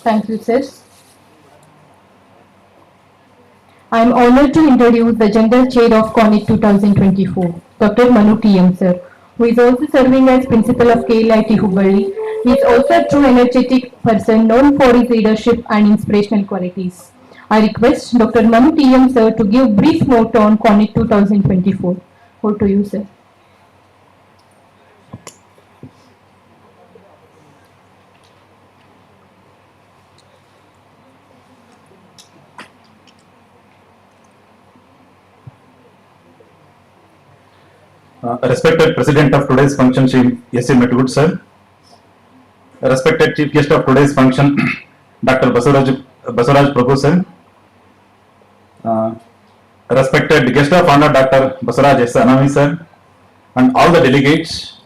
Thank you, sir. I am honored to introduce the General Chair of CONIT 2024, Dr. Manu TM, sir, who is also serving as Principal of KLEIT Hubballi. He is also a true energetic person known for his leadership and inspirational qualities. I request Dr. Manu TM, sir, to give brief note on CONIT 2024. Over to you, sir. Respected President of today's function, Shri S.A. Metwood, sir. Respected Chief Guest of today's function, Dr. Basuraj Prabhu, sir. Respected Guest of Honor, Dr. Basuraj S. Anami, sir. And all the delegates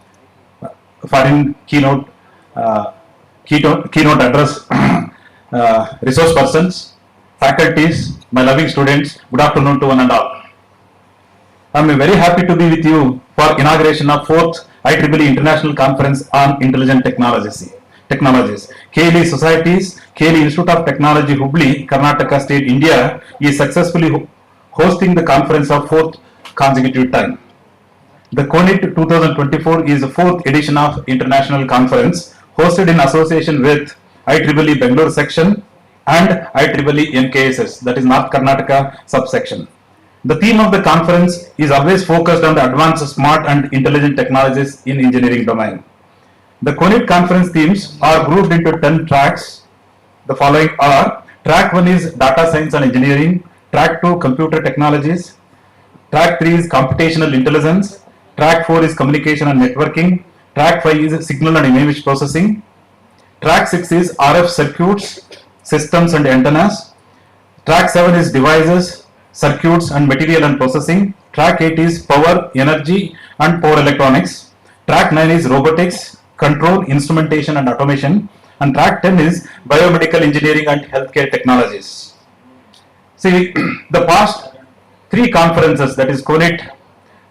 for in keynote address, resource persons, faculties, my loving students, good afternoon to one and all. I am very happy to be with you for inauguration of 4th IEEE International Conference on Intelligent Technologies. KLE Societies, KLE Institute of Technology, Hubballi, Karnataka State, India is successfully hosting the conference of 4th consecutive time. The CONIT 2024 is the 4th edition of international conference hosted in association with IEEE Bangalore section and IEEE NKSS, that is North Karnataka subsection. The theme of the conference is always focused on the advanced smart and intelligent technologies in engineering domain. The CONIT conference themes are grouped into 10 tracks. The following are: track 1 is data science and engineering, track 2 computer technologies, track 3 is computational intelligence, track 4 is communication and networking, track 5 is signal and image processing, track 6 is RF circuits, systems and antennas, track 7 is devices, circuits and material and processing, track 8 is power, energy and power electronics, track 9 is robotics, control, instrumentation and automation, and track 10 is biomedical engineering and healthcare technologies. See, the past 3 conferences, that is CONIT,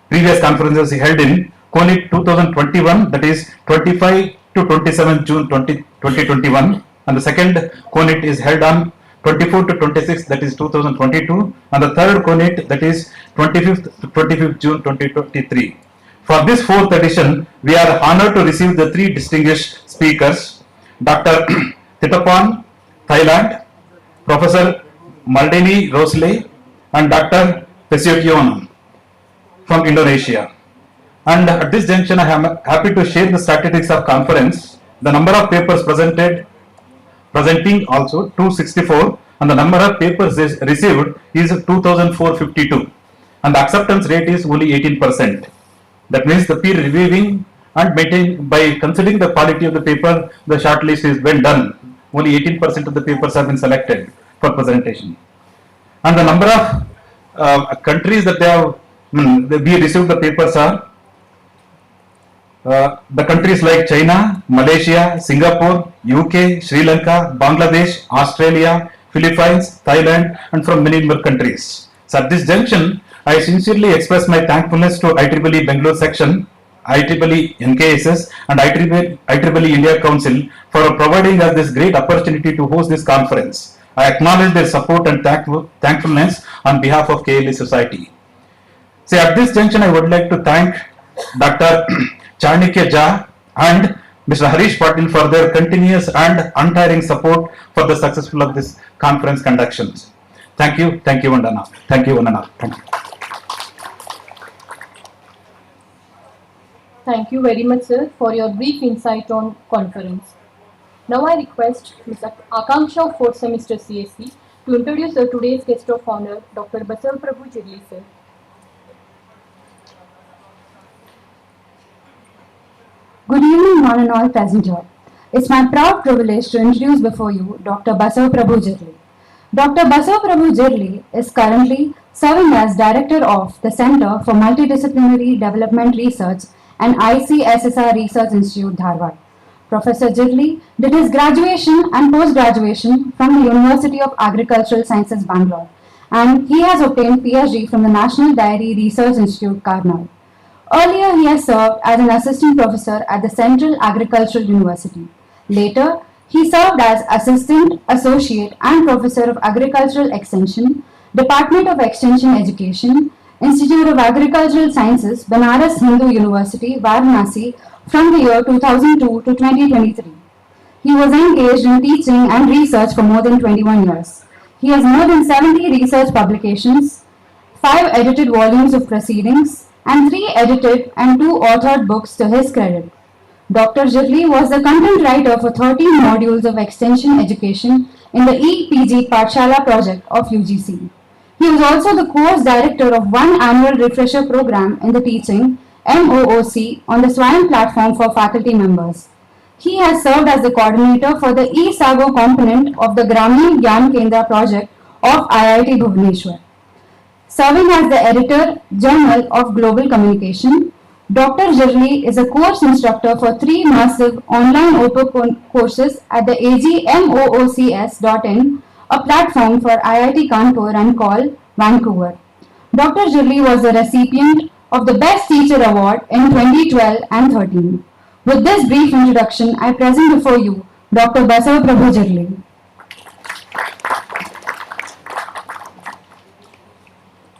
previous conferences held in CONIT 2021, that is 25 to 27 June 2021, and the second CONIT is held on 24 to 26, that is 2022, and the third CONIT, that is 25th to 25th June 2023. For this 4th edition, we are honored to receive the 3 distinguished speakers: Dr. Thitapan, Thailand, Professor Mardini Rosle, and Dr. Pesiokion from Indonesia. And at this junction, I am happy to share the statistics of conference. The number of papers presenting also 264, and the number of papers received is 2452, and the acceptance rate is only 18%. That means the peer reviewing and maintain, by considering the quality of the paper, the shortlist is well done. Only 18% of the papers have been selected for presentation. And the number of countries that we received the papers are the countries like China, Malaysia, Singapore, UK, Sri Lanka, Bangladesh, Australia, Philippines, Thailand, and from many more countries. So at this junction, I sincerely express my thankfulness to IEEE Bangalore section, IEEE NKSS, and IEEE India Council for providing us this great opportunity to host this conference. I acknowledge their support and thankfulness on behalf of KLE Society. So at this junction, I would like to thank Dr. Chanakya Jha and Mr. Harish Patil for their continuous and untiring support for the successful of this conference conductions. Thank you, Vandana. Thank you, Vandana. Thank you. Thank you very much, sir, for your brief insight on conference. Now I request Mr. Akanksha of 4th semester CSC to introduce today's guest of honor, Dr. Basav Prabhu Jirli, sir. Good evening, one and all present here. It's my proud privilege to introduce before you Dr. Basav Prabhu Jirli. Dr. Basav Prabhu Jirli is currently serving as Director of the Center for Multidisciplinary Development Research and ICSSR Research Institute, Dharwad. Professor Jirli did his graduation and post-graduation from the University of Agricultural Sciences, Bangalore, and he has obtained PhD from the National Dairy Research Institute, Karnal. Earlier, he has served as an assistant professor at the Central Agricultural University. Later, He served as Assistant, Associate and Professor of Agricultural Extension, Department of Extension Education, Institute of Agricultural Sciences, Banaras Hindu University, Varanasi from the year 2002 to 2023. He was engaged in teaching and research for more than 21 years. He has more than 70 research publications, 5 edited volumes of proceedings, and 3 edited and 2 authored books to his credit. Dr. Jirli was the content writer for 13 modules of extension education in the EPG Pathshala project of UGC. He was also the course director of one annual refresher program in the teaching MOOC on the SWAYAM platform for faculty members. He has served as the coordinator for the e-Sago component of the Gramin Gyan Kendra project of IIT Bhubaneswar. Serving as the editor, Journal of Global Communication, Dr. Jirli is a course instructor for 3 massive online open courses at the agmoocs.in, a platform for IIT Kanpur and COL, Vancouver. Dr. Jirli was the recipient of the Best Teacher Award in 2012 and 13. With this brief introduction, I present before you Dr. Basav Prabhu Jirli.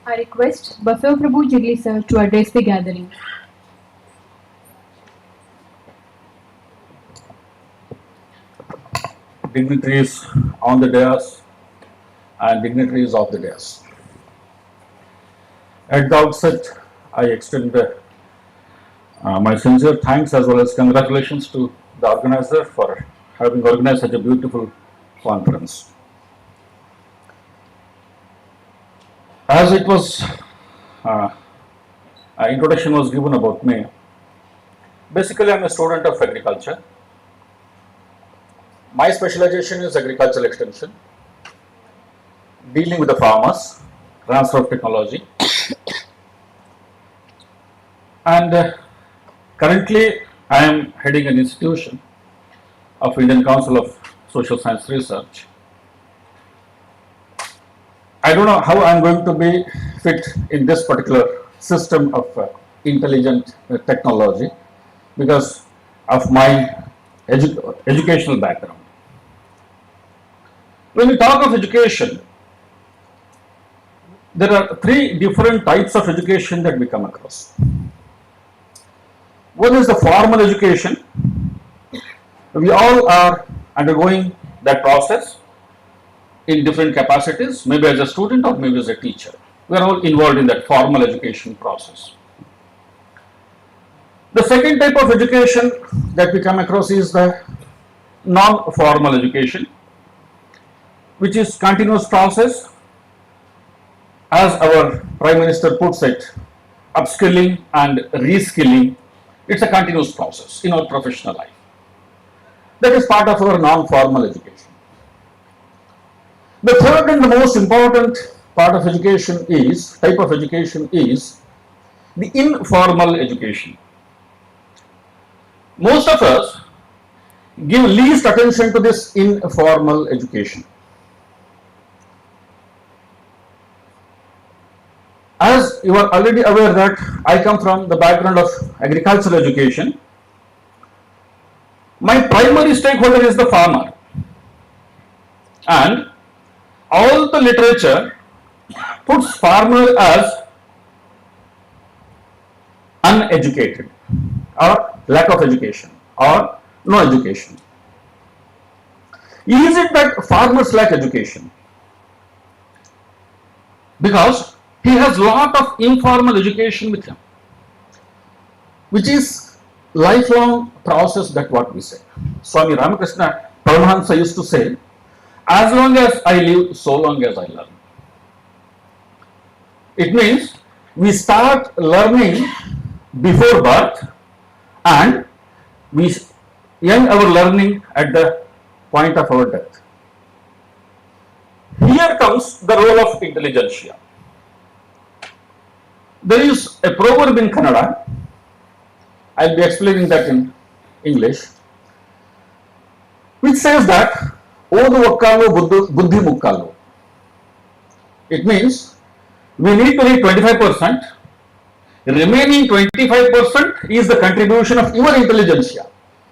I request Basav Prabhu Jirli sir to address the gathering. Dignitaries on the dais and dignitaries of the dais. At the outset, I extend my sincere thanks as well as congratulations to the organizer for having organized such a beautiful conference. As it was, an introduction was given about me. Basically, I am a student of agriculture. My specialization is agricultural extension, dealing with the farmers, transfer of technology, and currently I am heading an institution of Indian Council of Social Science Research. I don't know how I am going to be fit in this particular system of intelligent technology because of my educational background. When we talk of education, there are 3 different types of education that we come across. One is the formal education. We all are undergoing that process in different capacities, maybe as a student or maybe as a teacher. We are all involved in that formal education process. The second type of education that we come across is the non-formal education, which is continuous process. As our Prime Minister puts it, upskilling and reskilling, it's a continuous process in our professional life. That is part of our non-formal education. The third and the most important part of education is, type of education is the informal education. Most of us give least attention to this informal education. As you are already aware that I come from the background of agricultural education, my primary stakeholder is the farmer, and all the literature puts farmer as uneducated or lack of education or no education. Is it that farmers lack education? Because he has lot of informal education with him, which is lifelong process, that what we say. Swami Ramakrishna Paramahamsa used to say, as long as I live, so long as I learn. It means we start learning before birth and we end our learning at the point of our death. Here comes the role of intelligentsia. There is a proverb in Kannada, I will be explaining that in English, which says that Odu Vakkalu Buddhi Mukkalu. It means we need to read 25%, remaining 25% is the contribution of your intelligentsia,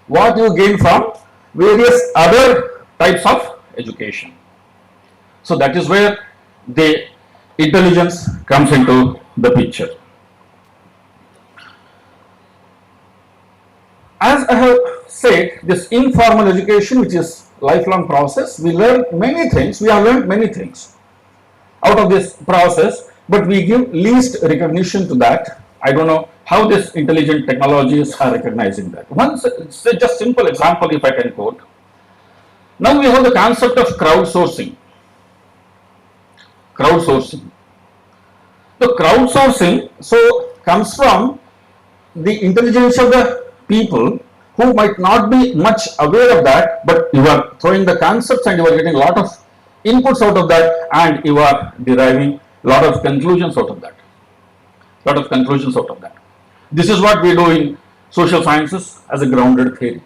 what you gain from various other types of education. So that is where the intelligence comes into the picture. As I have said, this informal education, which is lifelong process, we learn many things, we have learned many things out of this process, but we give least recognition to that. I don't know how this intelligent technologies are recognizing that. One just simple example, if I can quote. Now we have the concept of crowdsourcing. Crowdsourcing. The crowdsourcing comes from the intelligence of the people who might not be much aware of that, but you are throwing the concepts and you are getting a lot of inputs out of that, and you are deriving a lot of conclusions out of that. This is what we do in social sciences as a grounded theory.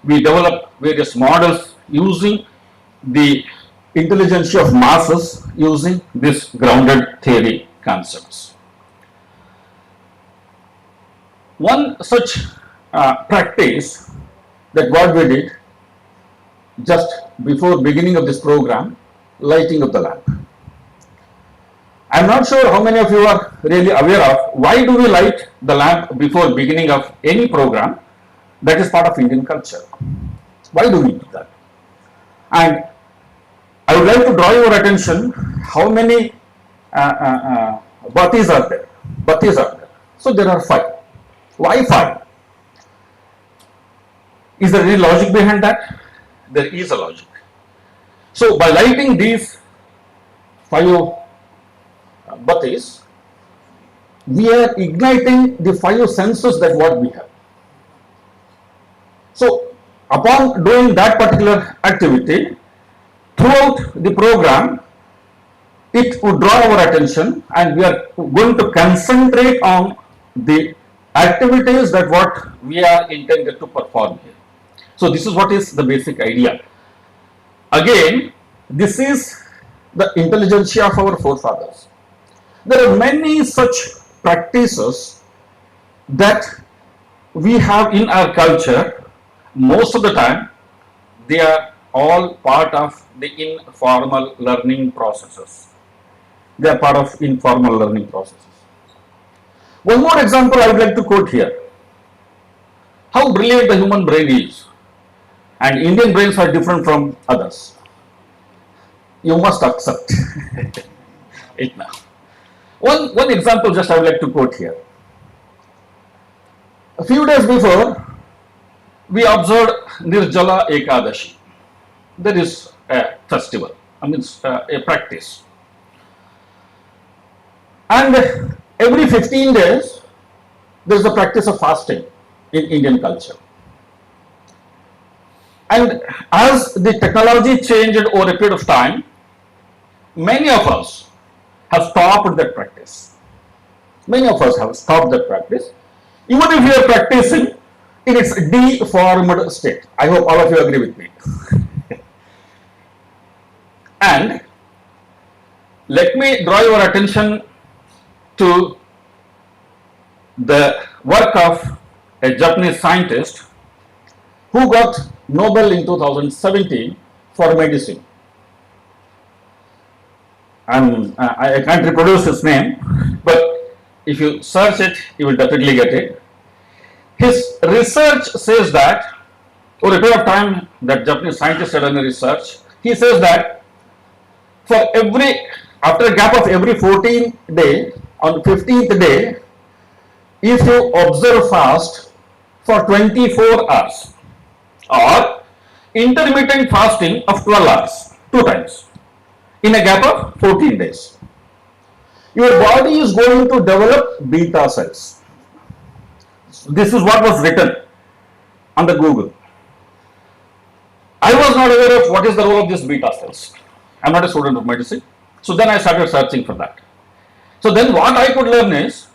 We develop various models using the intelligence of masses, using this grounded theory concepts. One such practice that what we did just before beginning of this program, lighting of the lamp. I am not sure how many of you are really aware of why do we light the lamp before beginning of any program. That is part of Indian culture. Why do we do that? And I would like to draw your attention how many batis are there. So there are 5. Why 5? Is there any logic behind that? There is a logic. So by lighting these 5 batis, we are igniting the 5 senses that what we have. So upon doing that particular activity, throughout the program, it would draw our attention and we are going to concentrate on the activities that what we are intended to perform here. So this is what is the basic idea. Again, this is the intelligentsia of our forefathers. There are many such practices that we have in our culture. Most of the time, they are all part of the informal learning processes. They are part of informal learning processes. One more example I would like to quote here. How brilliant the human brain is. And Indian brains are different from others. You must accept it now. One example just I would like to quote here. A few days before, we observed Nirjala Ekadashi. There is a festival, a practice. And every 15 days, there is a practice of fasting in Indian culture. And as the technology changed over a period of time, many of us have stopped that practice. Even if you are practicing in its deformed state. I hope all of you agree with me. And let me draw your attention to the work of a Japanese scientist who got Nobel in 2017 for medicine. And I can't reproduce his name, but if you search it, you will definitely get it. His research says that, over a period of time that Japanese scientist had done research, he says that after a gap of every 14 days, on 15th day, if you observe fast for 24 hours or intermittent fasting of 12 hours, 2 times, in a gap of 14 days, your body is going to develop beta cells. This is what was written on the Google. I was not aware of what is the role of these beta cells. I am not a student of medicine. So then I started searching for that. So then what I could learn is,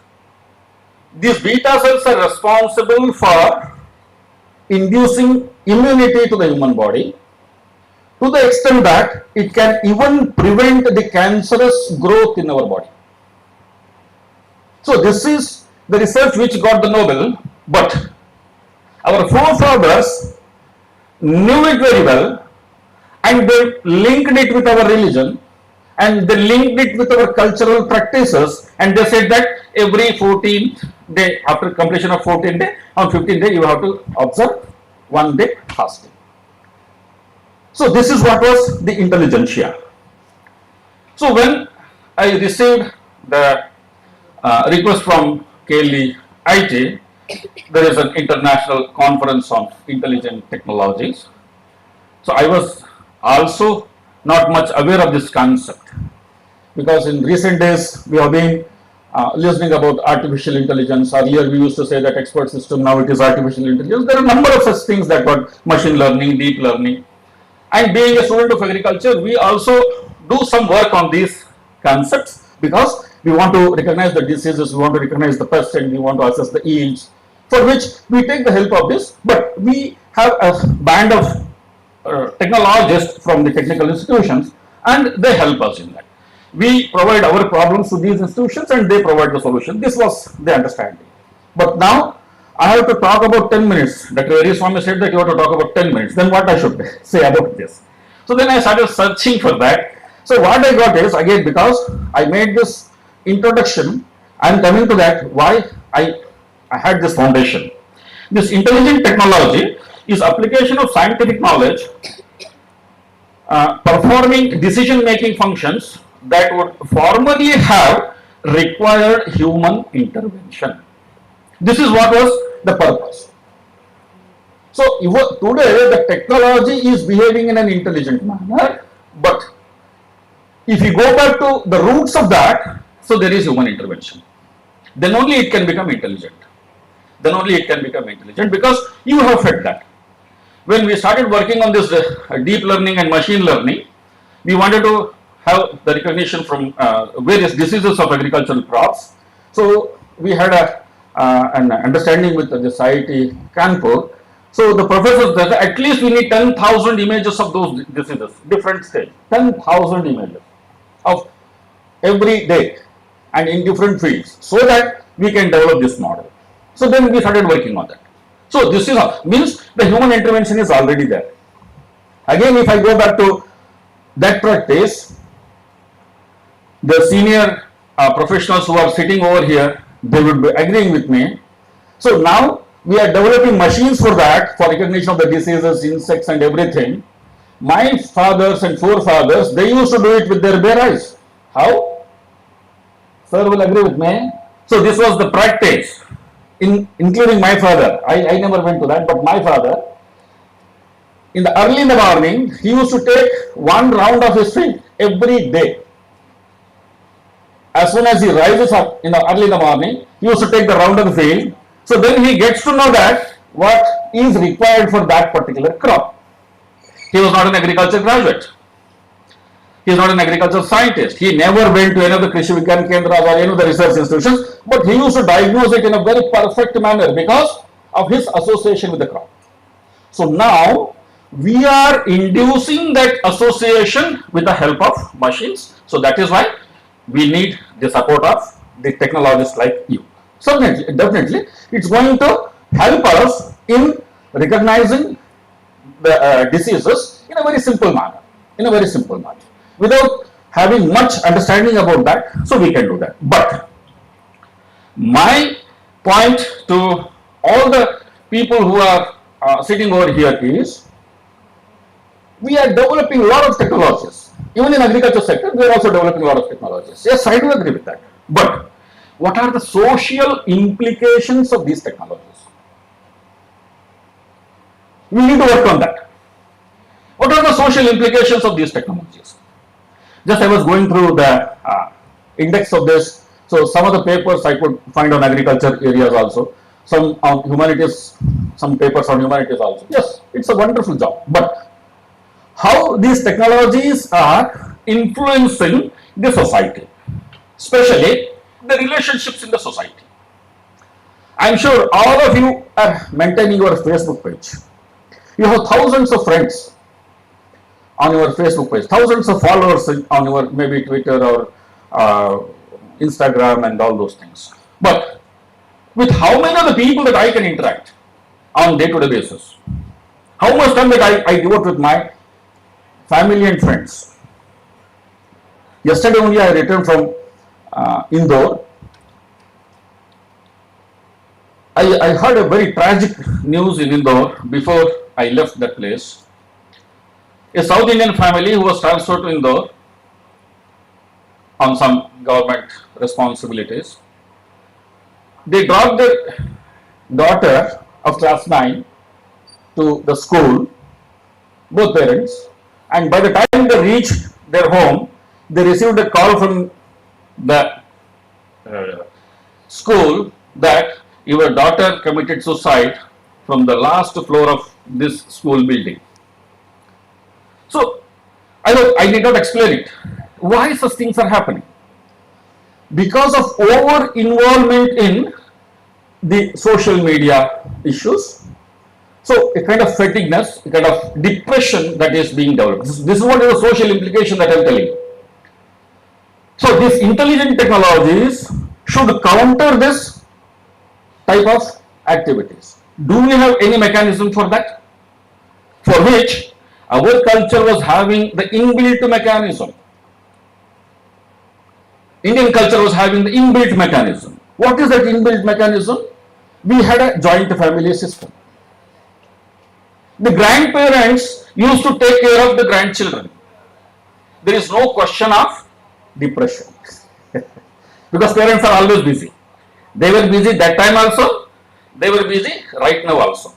these beta cells are responsible for inducing immunity to the human body, to the extent that it can even prevent the cancerous growth in our body. So this is the research which got the Nobel, but our forefathers knew it very well, and they linked it with our religion, and they linked it with our cultural practices, and they said that every 14th day, after completion of 14th day, on 15th day, you have to observe 1 day fasting. So this is what was the intelligentsia. So when I received the request from KLEIT, there is an international conference on intelligent technologies. So I was also not much aware of this concept, because in recent days we have been listening about artificial intelligence. Earlier we used to say that expert system, now it is artificial intelligence. There are a number of such things that got machine learning, deep learning. And being a student of agriculture, we also do some work on these concepts, because we want to recognize the diseases, we want to recognize the pests, and we want to assess the yields, for which we take the help of this. But we have a band of technologists from the technical institutions, and they help us in that. We provide our problems to these institutions, and they provide the solution. This was the understanding. But now I have to talk about 10 minutes. Dr. Swami said that you have to talk about 10 minutes. Then what I should say about this? So then I started searching for that. So what I got is, again, because I made this introduction, I am coming to that, why I had this foundation. This intelligent technology is application of scientific knowledge performing decision-making functions that would formerly have required human intervention. This is what was the purpose. So today the technology is behaving in an intelligent manner, but if you go back to the roots of that, so there is human intervention. Then only it can become intelligent. Then only it can become intelligent, because you have fed that. When we started working on this deep learning and machine learning, we wanted to have the recognition from various diseases of agricultural crops. So we had an understanding with the IIT Kanpur. So the professor said at least we need 10,000 images of those diseases, different stage, 10,000 images of every day and in different fields, so that we can develop this model. So then we started working on that. So this is how, means the human intervention is already there. Again, if I go back to that practice, the senior professionals who are sitting over here, they would be agreeing with me. So now we are developing machines for that, for recognition of the diseases, insects and everything. My fathers and forefathers, they used to do it with their bare eyes. How? Sir will agree with me. So this was the practice, including my father. I never went to that, but my father, early in the morning, he used to take one round of his field every day. As soon as he rises up early in the morning, he used to take the round of the field. So then he gets to know that what is required for that particular crop. He was not an agriculture graduate. He is not an agricultural scientist. He never went to any of the Krishi Vigyan Kendras or any of the research institutions, but he used to diagnose it in a very perfect manner because of his association with the crop. So now we are inducing that association with the help of machines. So that is why we need the support of the technologists like you. So definitely it's going to help us in recognizing the diseases in a very simple manner, without having much understanding about that. So we can do that. But my point to all the people who are sitting over here is, we are developing a lot of technologies. Even in agriculture sector, we are also developing a lot of technologies. Yes, I do agree with that. But what are the social implications of these technologies? We need to work on that. What are the social implications of these technologies? Just I was going through the index of this. So some of the papers I could find on agriculture areas also. Some on humanities, some papers on humanities also. Yes, it's a wonderful job. But how these technologies are influencing the society, especially the relationships in the society. I am sure all of you are maintaining your Facebook page. You have thousands of friends on your Facebook page, thousands of followers on your maybe Twitter or Instagram and all those things. But with how many of the people that I can interact on day-to-day basis? how much time that I devote with my family and friends. Yesterday only I returned from Indore. I heard a very tragic news in Indore before I left that place. A South Indian family who was transferred to Indore on some government responsibilities. They dropped their daughter of class 9 to the school, both parents, and by the time they reached their home, they received a call from the school that your daughter committed suicide from the last floor of this school building. So, I need not explain it. Why such things are happening? Because of over involvement in the social media issues. So, a kind of fatigueness, a kind of depression that is being developed. This is what is the social implication that I am telling you. So, these intelligent technologies should counter this type of activities. Do we have any mechanism for that? For which our culture was having the inbuilt mechanism. Indian culture was having the inbuilt mechanism. What is that inbuilt mechanism? We had a joint family system. The grandparents used to take care of the grandchildren. There is no question of depression because parents are always busy. They were busy that time also, they were busy right now also.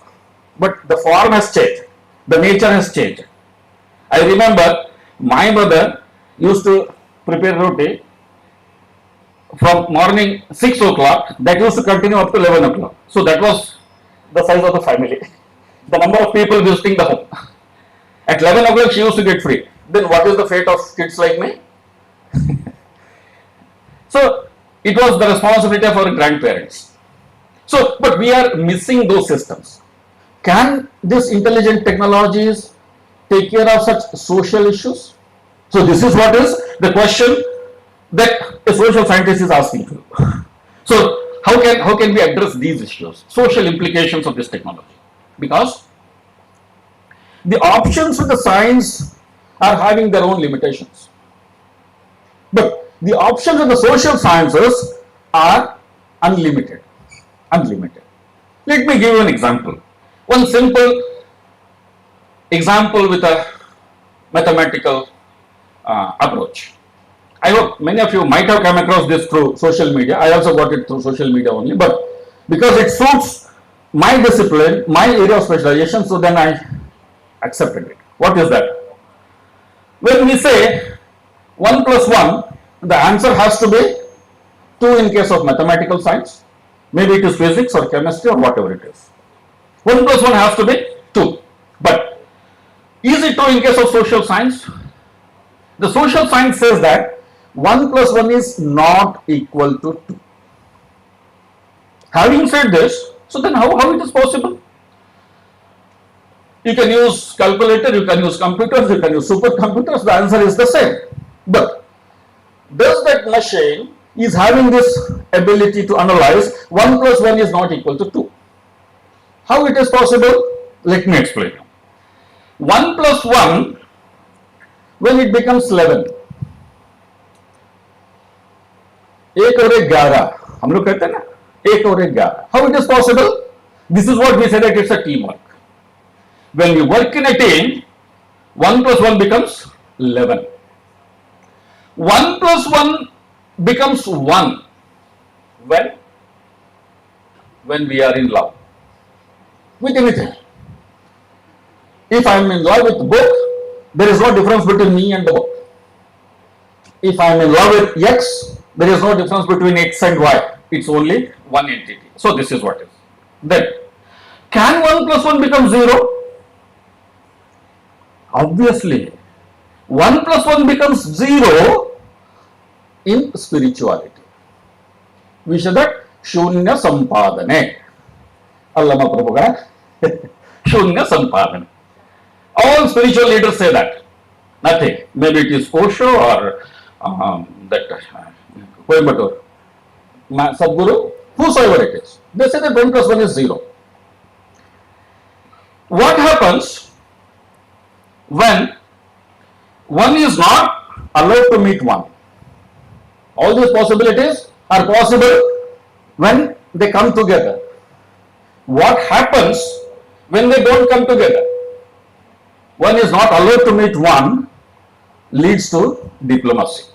But the form has changed, the nature has changed. I remember my mother used to prepare roti from morning 6 o'clock, that used to continue up to 11 o'clock. So that was the size of the family, the number of people visiting the home. At 11 o'clock she used to get free. Then what is the fate of kids like me? So it was the responsibility of our grandparents. So, but we are missing those systems. Can these intelligent technologies take care of such social issues? So this is what is the question that a social scientist is asking to. So how can we address these issues, social implications of this technology? Because the options of the science are having their own limitations. But the options of the social sciences are unlimited. Unlimited. Let me give you an example. One simple example with a mathematical approach. I hope many of you might have come across this through social media. I also got it through social media only, but because it suits my discipline, my area of specialization, so then I accepted it. What is that? When we say 1 plus 1, the answer has to be 2 in case of mathematical science. Maybe it is physics or chemistry or whatever it is. 1 plus 1 has to be 2. But is it 2 in case of social science? The social science says that 1 plus 1 is not equal to 2. Having said this, so then how it is possible? You can use calculator, you can use computers, you can use supercomputers, the answer is the same. But does that machine is having this ability to analyze 1 plus 1 is not equal to 2? How it is possible? Let me explain. 1 plus 1, when it becomes 11, 1 और 1 11, हम लोग कहते हैं ना 1 और 1 11. How it is possible? This is what we say that it's a teamwork. When we work in a team, 1 plus 1 becomes 11. 1 plus 1 becomes 1 when we are in love with anything. If I am in love with the book, there is no difference between me and the book. If I am in love with X, there is no difference between X and Y. It's only one entity. So this is what is. Then, can 1 plus 1 become 0? Obviously, 1 plus 1 becomes 0 in spirituality. We say that Shunya Sampadane. Allama Prabhupada. Shunya Sampadane. All spiritual leaders say that. Nothing. Maybe it is Osho or Coimbatore, Sadhguru, whosoever it is. They say that 1 plus 1 is 0. What happens when one is not allowed to meet one? All these possibilities are possible when they come together. What happens when they don't come together? One is not allowed to meet one, leads to diplomacy.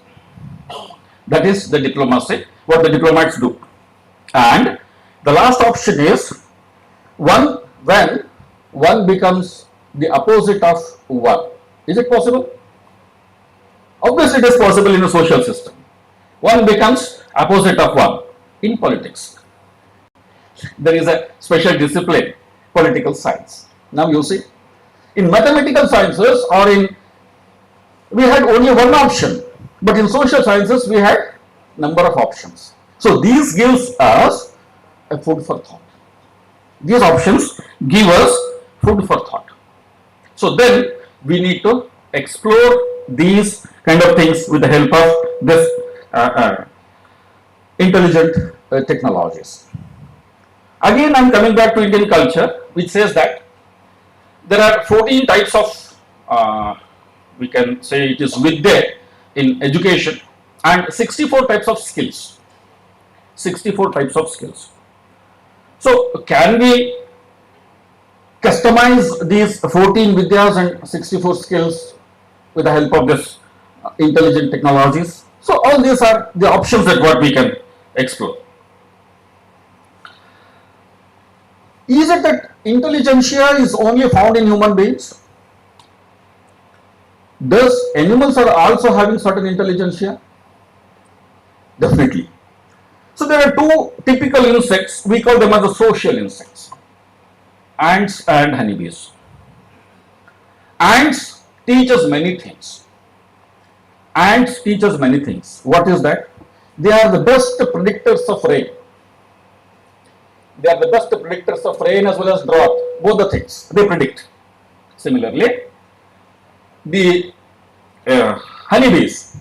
That is the diplomacy, what the diplomats do. And the last option is when one becomes the opposite of one. Is it possible? Obviously, it is possible in a social system. One becomes opposite of one. In politics, there is a special discipline, political science. Now you see, in mathematical sciences or we had only one option, but in social sciences we had number of options. So these gives us a food for thought. These options give us food for thought. So then we need to explore these kind of things with the help of this intelligent technologies. Again, I am coming back to Indian culture, which says that there are 14 types of, we can say it is vidya in education, and 64 types of skills. 64 types of skills. So, can we customize these 14 vidyas and 64 skills with the help of this intelligent technologies? So, all these are the options that what we can explore. Is it that intelligentsia is only found in human beings? Does animals are also having certain intelligentsia? Definitely. So there are two typical insects, we call them as the social insects, ants and honeybees. Ants teach us many things. Ants teach us many things. What is that? They are the best predictors of rain. They are the best predictors of rain as well as drought. Both the things they predict. Similarly, the honeybees,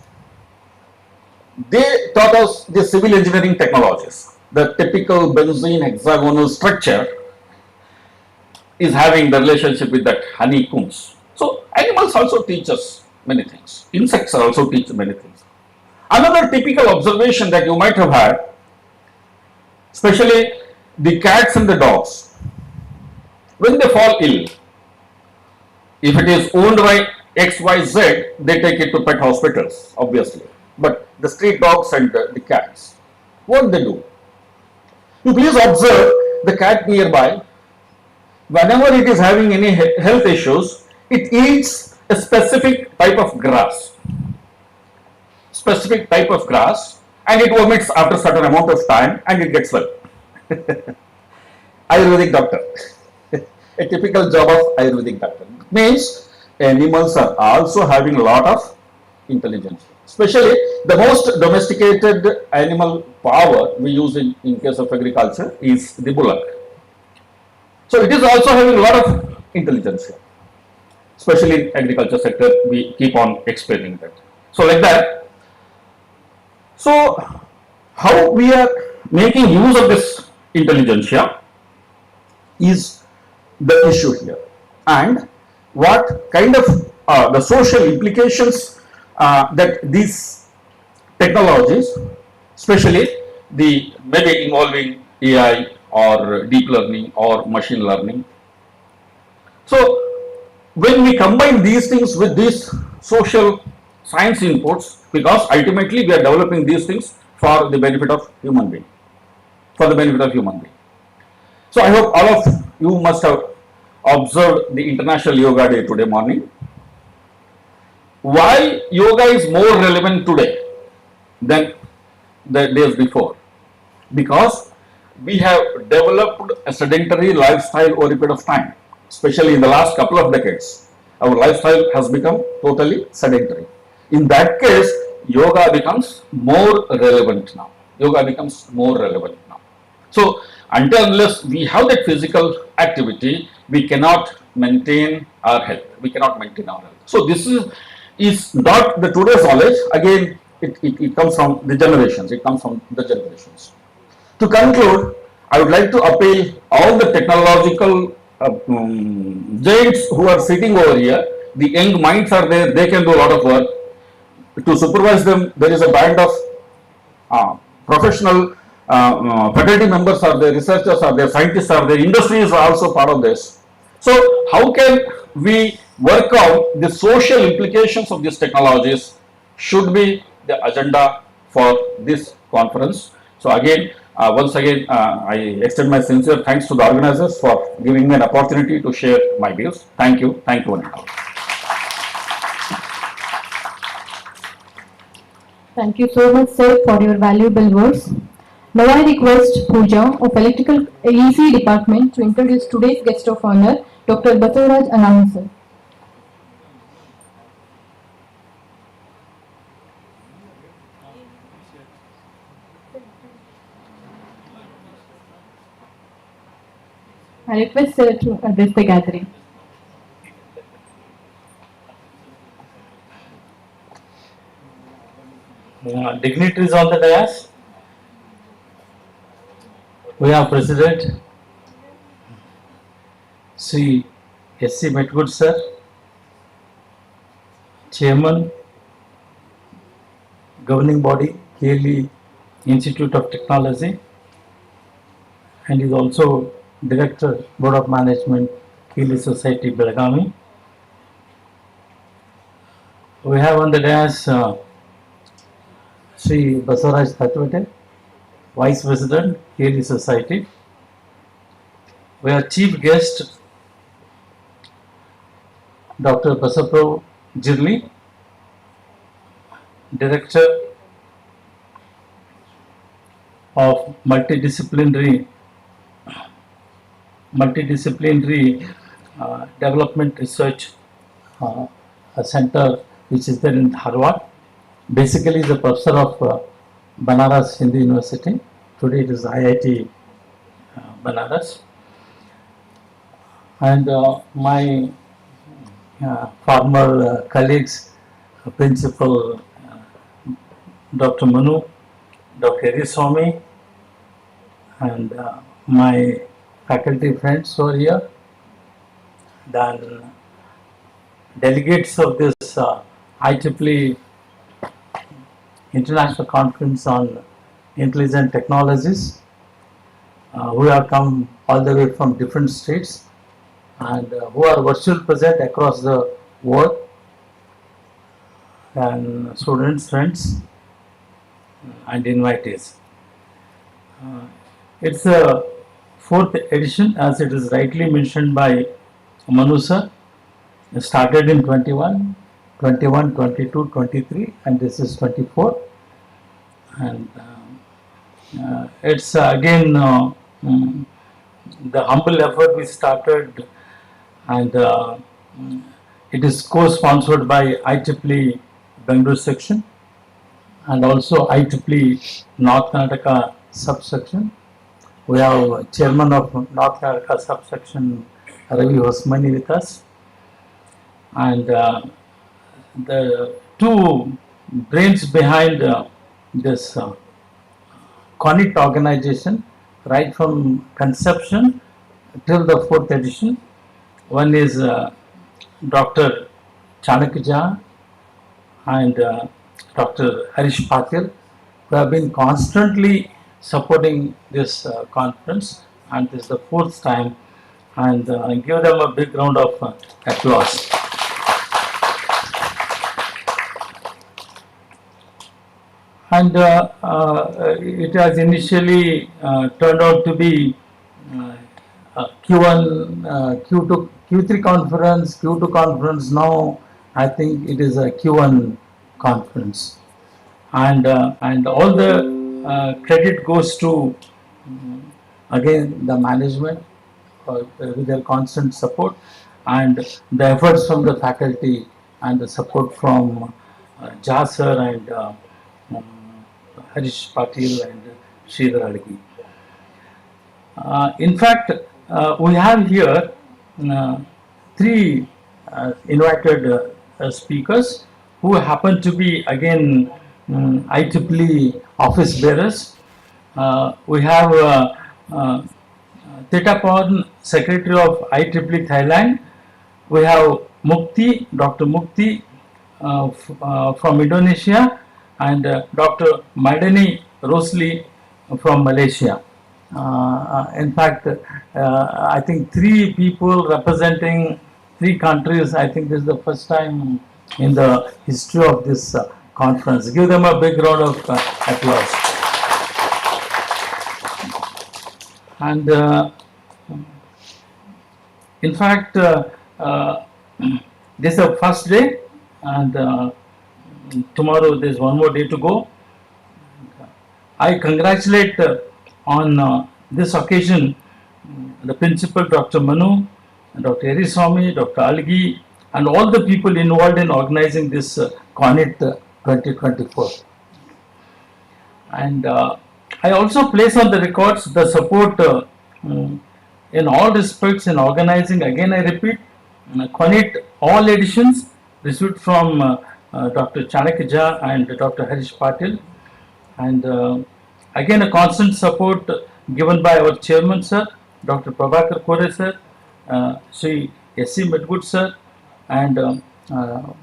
they taught us the civil engineering technologies. The typical benzene hexagonal structure is having the relationship with that honeycombs. So animals also teach us many things. Insects also teach many things. Another typical observation that you might have had, especially the cats and the dogs, when they fall ill, if it is owned by XYZ, they take it to pet hospitals, obviously. But the street dogs and the cats, what they do? You please observe the cat nearby. Whenever it is having any health issues, it eats a specific type of grass. Specific type of grass, and it vomits after a certain amount of time and it gets well. Ayurvedic doctor. A typical job of Ayurvedic doctor. Means animals are also having a lot of intelligence. Especially the most domesticated animal power we use in case of agriculture is the bullock. So it is also having a lot of intelligence here. Especially in agriculture sector, we keep on explaining that. So like that. So how we are making use of this intelligentsia is the issue here, and what kind of the social implications that these technologies, especially the maybe involving AI or deep learning or machine learning. So when we combine these things with these social science inputs, because ultimately we are developing these things for the benefit of human being, So I hope all of you must have observed the International Yoga Day today morning. Why yoga is more relevant today than the days before? Because we have developed a sedentary lifestyle over a period of time, especially in the last couple of decades. Our lifestyle has become totally sedentary. In that case, yoga becomes more relevant now. So, until unless we have that physical activity, we cannot maintain our health. So, this is not the today's knowledge. Again, it comes from the generations. To conclude, I would like to appeal all the technological giants who are sitting over here, the young minds are there, they can do a lot of work. To supervise them, there is a band of professional faculty members are there, researchers are there, scientists are there, industry is also part of this. So how can we work out the social implications of these technologies should be the agenda for this conference. So again, once again, I extend my sincere thanks to the organizers for giving me an opportunity to share my views. Thank you one and all. Thank you so much, sir, for your valuable words. Now I request Pooja of Electrical EC Department to introduce today's guest of honor, Dr. Basavaraj Anand, sir. I request sir to address the gathering. Dignitaries on the dais. We have President Sri S.C. Metgood sir, Chairman, Governing Body, KLE Institute of Technology, and is also Director, Board of Management, KLE Society, Belgaum. We have on the dais Sri Basavaraj Thatwate, Vice President, KLE Society. We have Chief Guest, Dr. Basaprabhu Jirli, Director of Multidisciplinary Development Research Center, which is there in Harvard. Basically, is a professor of Banaras Hindu University. Today it is IIT Banaras. And my former colleagues, Principal Dr. Manu, Dr. Eriswamy, and my faculty friends who are here, then delegates of this IEEE International Conference on Intelligent Technologies, who have come all the way from different states and who are virtually present across the world, and students, friends, and invitees. It's a fourth edition, as it is rightly mentioned by Manu sir. It started in 21, 22, 23, and this is 24. And it's again the humble effort we started, and it is co-sponsored by IEEE Bangalore section and also IEEE North Karnataka subsection. We have Chairman of North Karnataka subsection Ravi Hosmani with us, and the two brains behind this CONIT organization, right from conception till the fourth edition. One is Dr. Chanakya and Dr. Harish Patil, who have been constantly supporting this conference, and this is the fourth time, and give them a big round of applause. And it has initially turned out to be Q1, Q2, Q3 conference, Q2 conference. Now I think it is a Q1 conference, and all the credit goes to again the management with their constant support, and the efforts from the faculty and the support from Jha sir and Harish Patil and Sridhar Adgi. In fact, we have here three invited speakers who happen to be again IEEE office bearers. We have Titaporn, Secretary of IEEE Thailand. We have Mukti, Dr. Mukti from Indonesia, and Dr. Madani Rosli from Malaysia. In fact, I think 3 people representing 3 countries. I think this is the first time in the history of this conference. Give them a big round of applause. And in fact, this is the first day, and tomorrow there is one more day to go. I congratulate on this occasion the principal, Dr. Manu, Dr. Eriswamy, Dr. Algi, and all the people involved in organizing this CONIT 2024. And I also place on the records the support in all respects in organizing. Again, I repeat, CONIT all editions received from Dr. Chanakya and Dr. Harish Patil, and again a constant support given by our chairman sir, Dr. Prabhakar Kore sir, Sri S.C. Medgood sir, and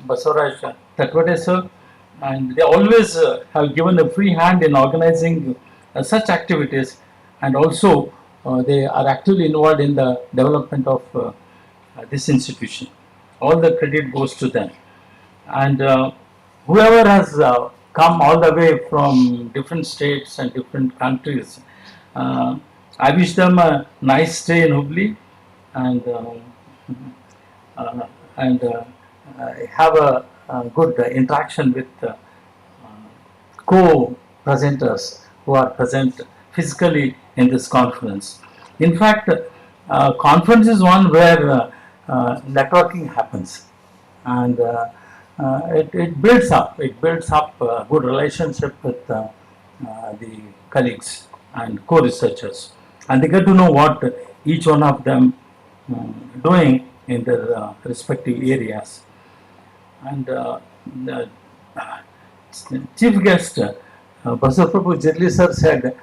Basavaraj Tatwade sir, and they always have given a free hand in organizing such activities, and also they are actively involved in the development of this institution. All the credit goes to them. And whoever has come all the way from different states and different countries, I wish them a nice stay in Hubli, and have a good interaction with co-presenters who are present physically in this conference. In fact, conference is one where networking happens, and it builds up a good relationship with the colleagues and co-researchers, and they get to know what each one of them doing in their respective areas. And the chief guest, Basaprabhu Jirli sir, said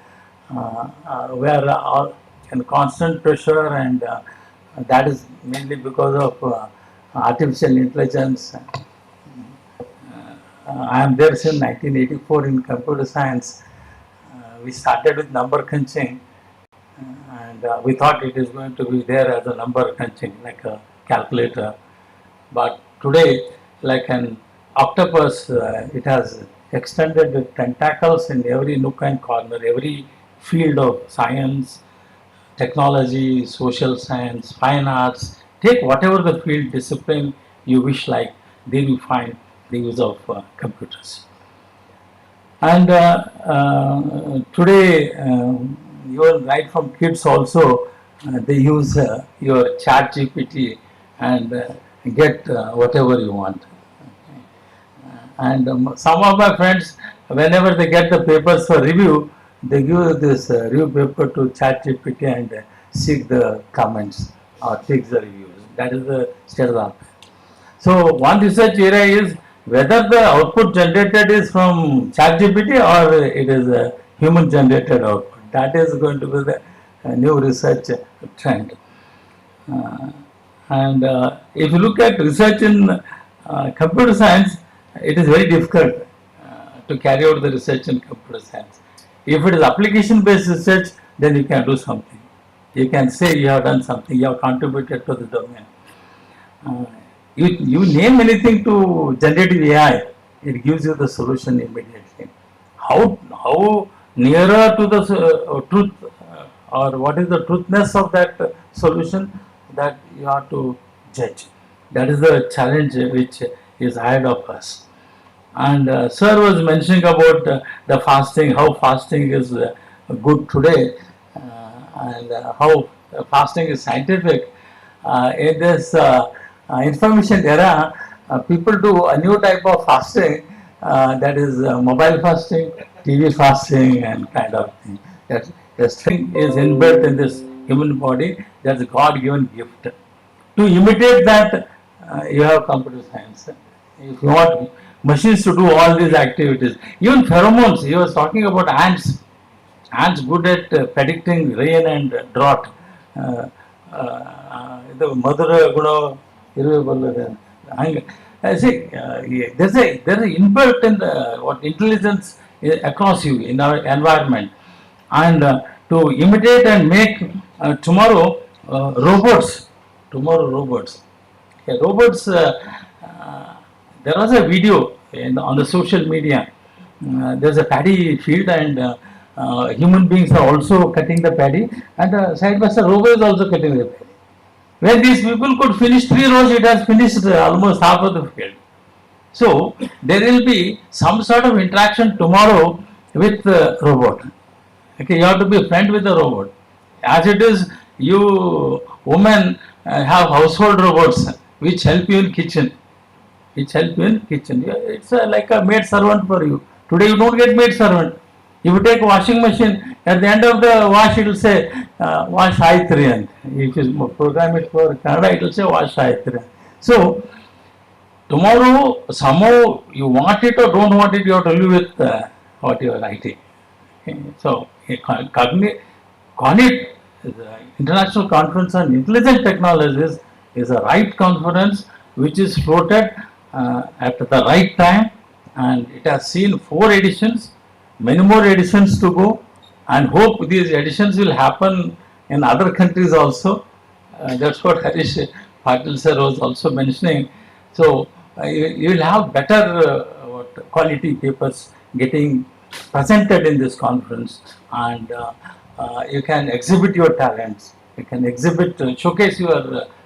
we are all in constant pressure, and that is mainly because of artificial intelligence. I am there since 1984 in computer science. We started with number crunching, and we thought it is going to be there as a number crunching, like a calculator. But today, like an octopus, it has extended tentacles in every nook and corner, every field of science, technology, social science, fine arts. Take whatever the field discipline you wish like, there you find the use of computers. And today, even right from kids also, they use your chat GPT and get whatever you want. And some of my friends, whenever they get the papers for review, they give this review paper to chat GPT and seek the comments or take the reviews. That is the state of the art. So one research area is whether the output generated is from ChatGPT or it is a human generated output. That is going to be the new research trend. And if you look at research in computer science, it is very difficult to carry out the research in computer science. If it is application based research, then you can do something. You can say you have done something, you have contributed to the domain. You name anything to generative AI, it gives you the solution immediately. How nearer to the truth, or what is the truthness of that solution, that you have to judge. That is the challenge which is ahead of us. And sir was mentioning about the fasting, how fasting is good today, and how fasting is scientific. In this information era, people do a new type of fasting, that is mobile fasting, TV fasting, and kind of thing. That the strength is inbuilt in this human body. That's a God-given gift. To imitate that, you have computer science. If you want machines to do all these activities, even pheromones. He was talking about ants. Ants good at predicting rain and drought. ಇದು ಮಧುರ ಗುಣ ಇರಬಲ್ಲದೆ ಹಂಗೆ see there's a inbuilt in the what intelligence across you in our environment, and to imitate and make tomorrow robots. Okay, robots, there was a video on the social media. There's a paddy field, and human beings are also cutting the paddy, and side by side robot is also cutting the paddy. When these people could finish 3 rows, it has finished almost half of the field. So there will be some sort of interaction tomorrow with the robot. Okay, you have to be a friend with the robot. As it is, you women have household robots which help you in kitchen. It's like a maid servant for you. Today you don't get maid servant. If you take washing machine, at the end of the wash it will say wash Gayatri, and if you program it for Kannada it will say wash Gayatri. So tomorrow somehow you want it or don't want it, you have to live with what you are writing. Okay. So CONIT, the International Conference on Intelligent Technologies, is a right conference which is floated at the right time, and it has seen 4 editions, many more editions to go, and hope these editions will happen in other countries also. That's what Harish Patil sir was also mentioning. So you will have better quality papers getting presented in this conference, and you can exhibit your talents, you can showcase your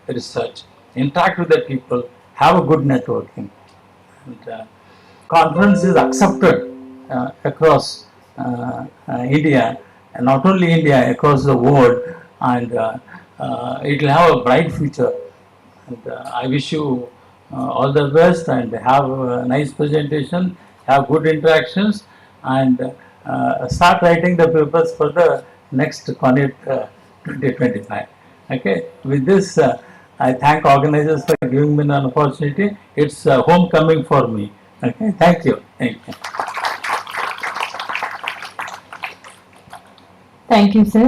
research, interact with the people, have a good networking. And conference is accepted across India, and not only India, across the world, and it will have a bright future. And I wish you all the best, and have a nice presentation, have good interactions, and start writing the papers for the next CONIT 2025. Okay, with this I thank organizers for giving me an opportunity. It's homecoming for me. Okay, thank you. Thank you, sir.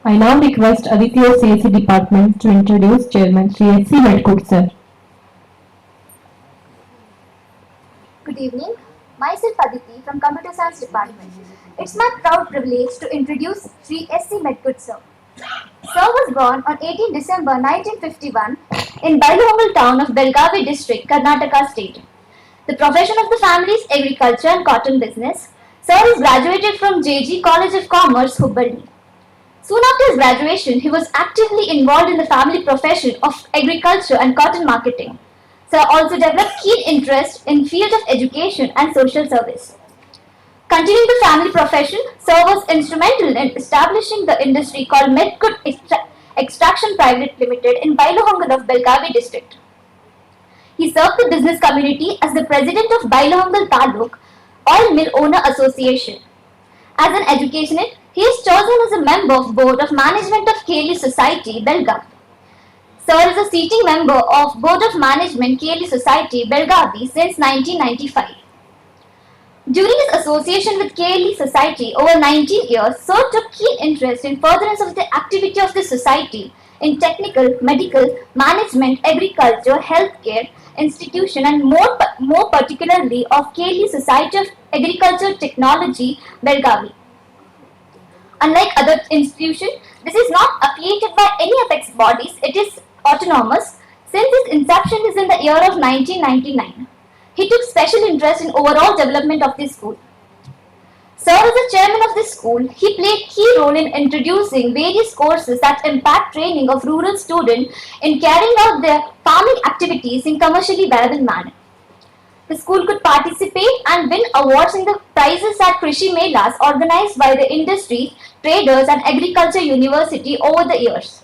I now request Aditi of CSE Department to introduce Chairman Sri S.C. Medkut, sir. Good evening. Myself Aditi from Computer Science Department. It's my proud privilege to introduce Sri S.C. Medkut, sir. Sir was born on 18 December 1951 in Bailuhongal town of Belgavi district, Karnataka state. The profession of the family is agriculture and cotton business. Sir is graduated from JG College of Commerce, Hubballi. Soon after his graduation, he was actively involved in the family profession of agriculture and cotton marketing. Sir also developed keen interest in field of education and social service. Continuing the family profession, Sir was instrumental in establishing the industry called Medkut Extraction Private Limited in Bailuhongal of Belgavi district. He served the business community as the president of Bailuhongal Taluk Oil Mill Owner Association. As an educationist, he is chosen as a member of Board of Management of KLEIT Society, Belgavi. Sir is a seating member of Board of Management KLEIT Society, Belgavi since 1995. During his association with KLEIT Society over 19 years, Sir took keen interest in furtherance of the activity of the society in technical, medical, management, agriculture, healthcare, institution, and more particularly of KLEIT Society of Agriculture Technology, Belgavi. Unlike other institutions, this is not affiliated by any of its bodies. It is autonomous since its inception is in the year of 1999. He took special interest in overall development of the school. Sir as the chairman of this school, he played key role in introducing various courses that impact training of rural students in carrying out their farming activities in commercially viable manner. The school could participate and win awards in the prizes at Krishi Melas organized by the industry, traders and agriculture university over the years.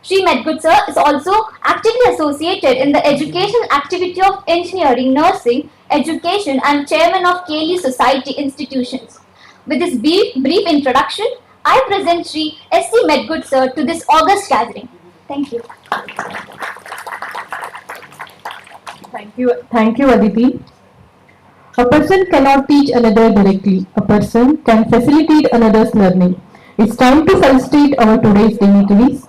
Sri Medkut sir is also actively associated in the educational activity of engineering, nursing, education and chairman of KLEIT Society institutions. With this brief introduction, I present Sri S.C. Medkut sir to this august gathering. Thank you. Thank you, Aditi. A person cannot teach another directly. A person can facilitate another's learning. It's time to felicitate our today's dignitaries.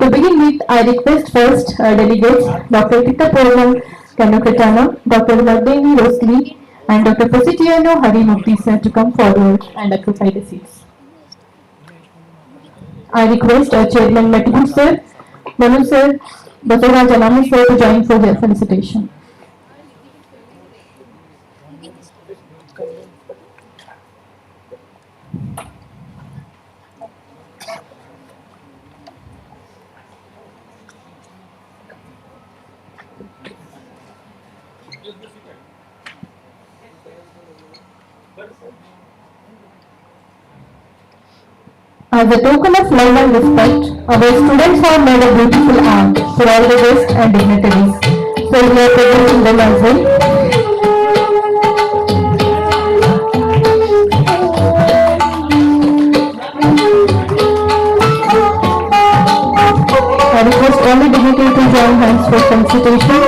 To begin with, I request first delegates Dr. Kittapurvam Kanukatana, Dr. Vardeni Rosli, and Dr. Positiano Harimurthy sir to come forward and occupy the seats. I request Chairman Matibu sir, Manu sir, Basura Janami sir to join for their felicitation. As a token of love and respect, our students have made a beautiful art for all the guests and dignitaries. So we are presenting them as well. I request all the dignitaries to join hands for felicitation.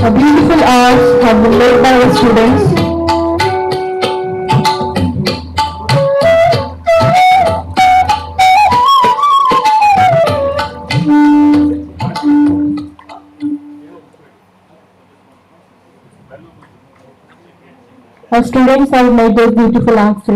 A beautiful arts have been made by our students. Our students have made those beautiful arts.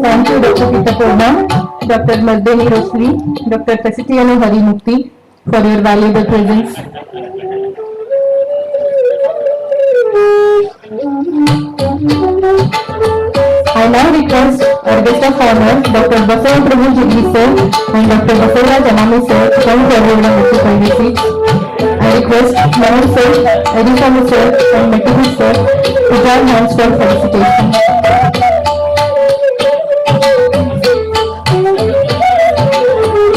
Thank you, Dr. Kittapurvam, Dr. Vardeni Rosli, Dr. Positiano Harimurthy for your valuable presence. I now request our guest of honor, Dr. Basava Prabhu Jagli sir and Dr. Basava Janami sir to come forward and occupy the seats. I request Manu sir, Edisanu sir and Matibu sir to join hands for felicitation.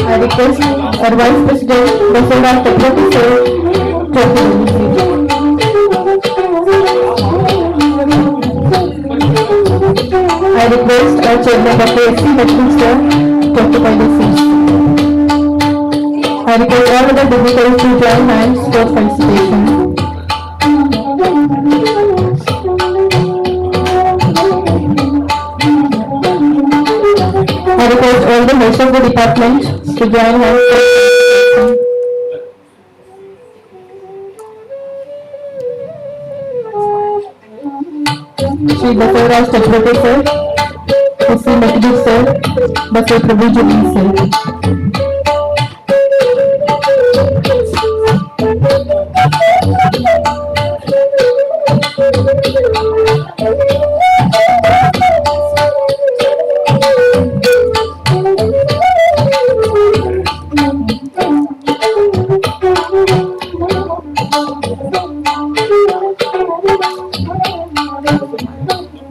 I request our Vice President, Basura Chakravarti sir to occupy the seat. I request our Chairman Dr. S.C. Lakshmi sir to occupy the seats. I request all other dignitaries to join hands for felicitation. I request all the heads of the department to join hands for felicitation. Shri Basavara Chakravarti sir, S.C. Matibu sir, Basava Prabhu Jagli sir.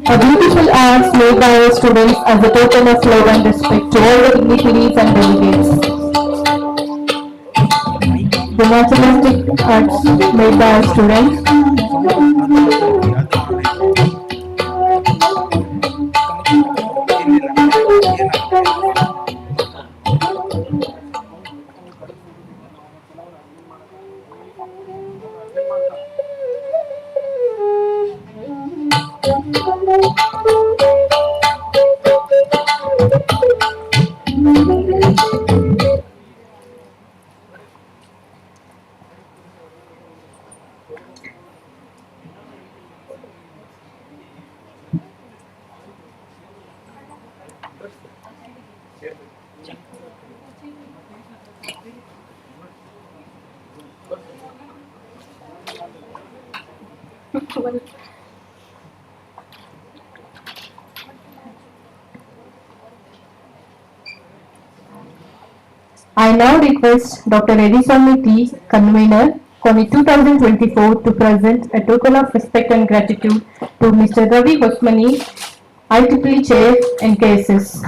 A beautiful arts made by our students as a token of love and respect to all the dignitaries and delegates. The naturalistic arts made by our students. I now request Dr. Edison T. Convener, CONIT 2024 to present a token of respect and gratitude to Mr. Ravi Hosmani, IEEE Chair NKSS.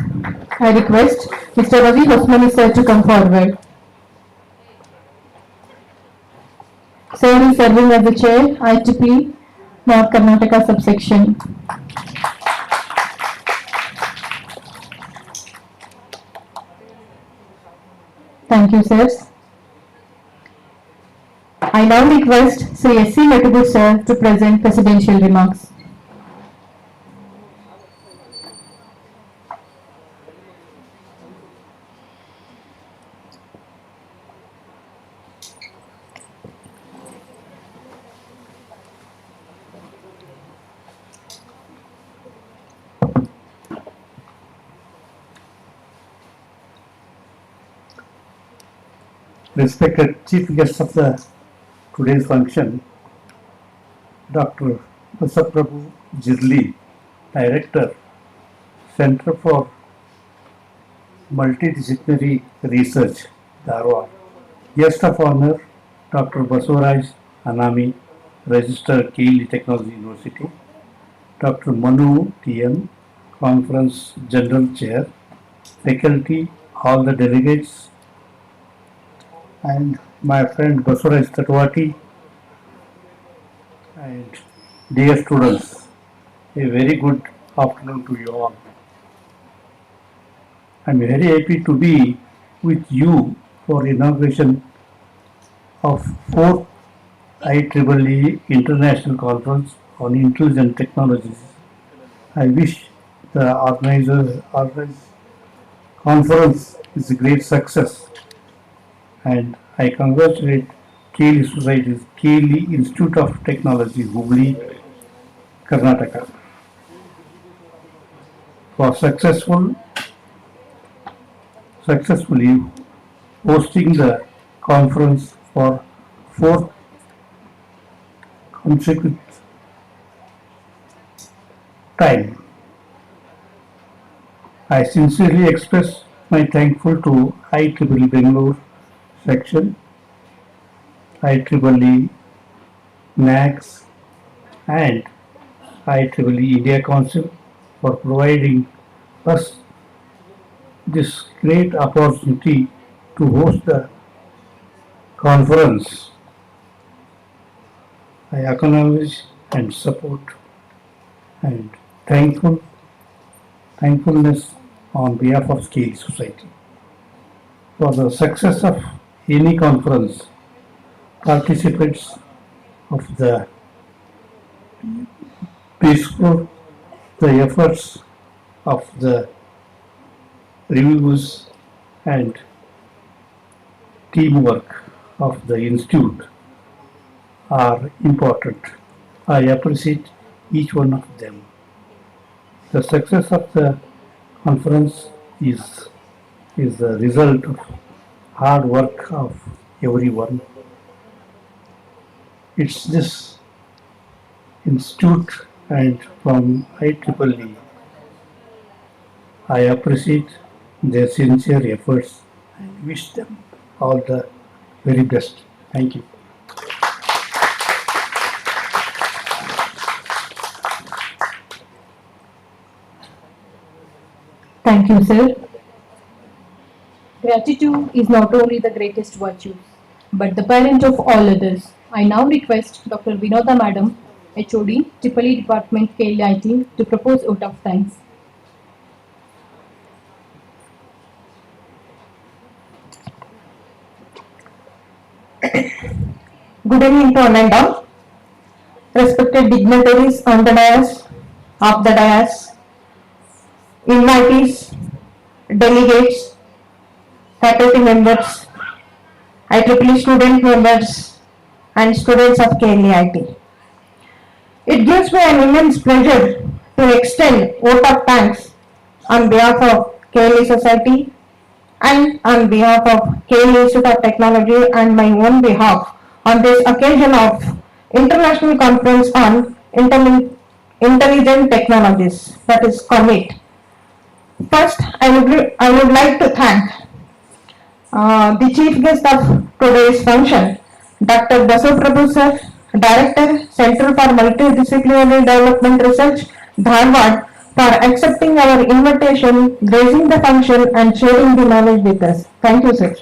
I request Mr. Ravi Hosmani sir to come forward. Sir is serving as the Chair, IEEE North Karnataka subsection. Thank you, sirs. I now request Sri S.C. Metubu sir to present presidential remarks. Respected chief guests of today's function, Dr. Basaprabhu Jirli, Director, Center for Multidisciplinary Research, Dharwad. Guest of honor, Dr. Basuraj Anami, Registrar, KLEIT Technology University, Dr. Manu TM, Conference General Chair, faculty, all the delegates, and my friend Basuraj Tatwati, and dear students, a very good afternoon to you all. I am very happy to be with you for inauguration of 4th IEEE International Conference on Intelligent Technologies. I wish the organized conference is a great success, and I congratulate KLEIT Society's KLEIT Institute of Technology, Hubballi, Karnataka, for successfully hosting the conference for 4th consecutive time. I sincerely express my thankful to IEEE Bangalore section, IEEE NACS, and IEEE India Council for providing us this great opportunity to host the conference. I acknowledge and support and thankfulness on behalf of KLEIT Society. For the success of any conference, participants of the peaceful, the efforts of the reviewers and teamwork of the institute are important. I appreciate each one of them. The success of the conference is the result of hard work of everyone. It's this institute and from IEEE, I appreciate their sincere efforts and wish them all the very best. Thank you. Thank you, sir. Gratitude is not only the greatest virtue, but the parent of all others. I now request Dr. Vinoda Madam, HOD, IEEE Department, KLIT, to propose vote of thanks. Good evening to one and all. Respected dignitaries on the dais, of the dais, invitees, delegates, faculty members, IEEE student members, and students of KLEIT. It gives me an immense pleasure to extend vote of thanks on behalf of KLE Society and on behalf of KLE Institute of Technology and my own behalf on this occasion of International Conference on Intelligent Technologies, that is CONIT. First, I would like to thank the chief guest of today's function, Dr. Basu Prabhu sir, Director, Center for Multidisciplinary Development Research, Dharwad, for accepting our invitation, gracing the function and sharing the knowledge with us. Thank you, sir.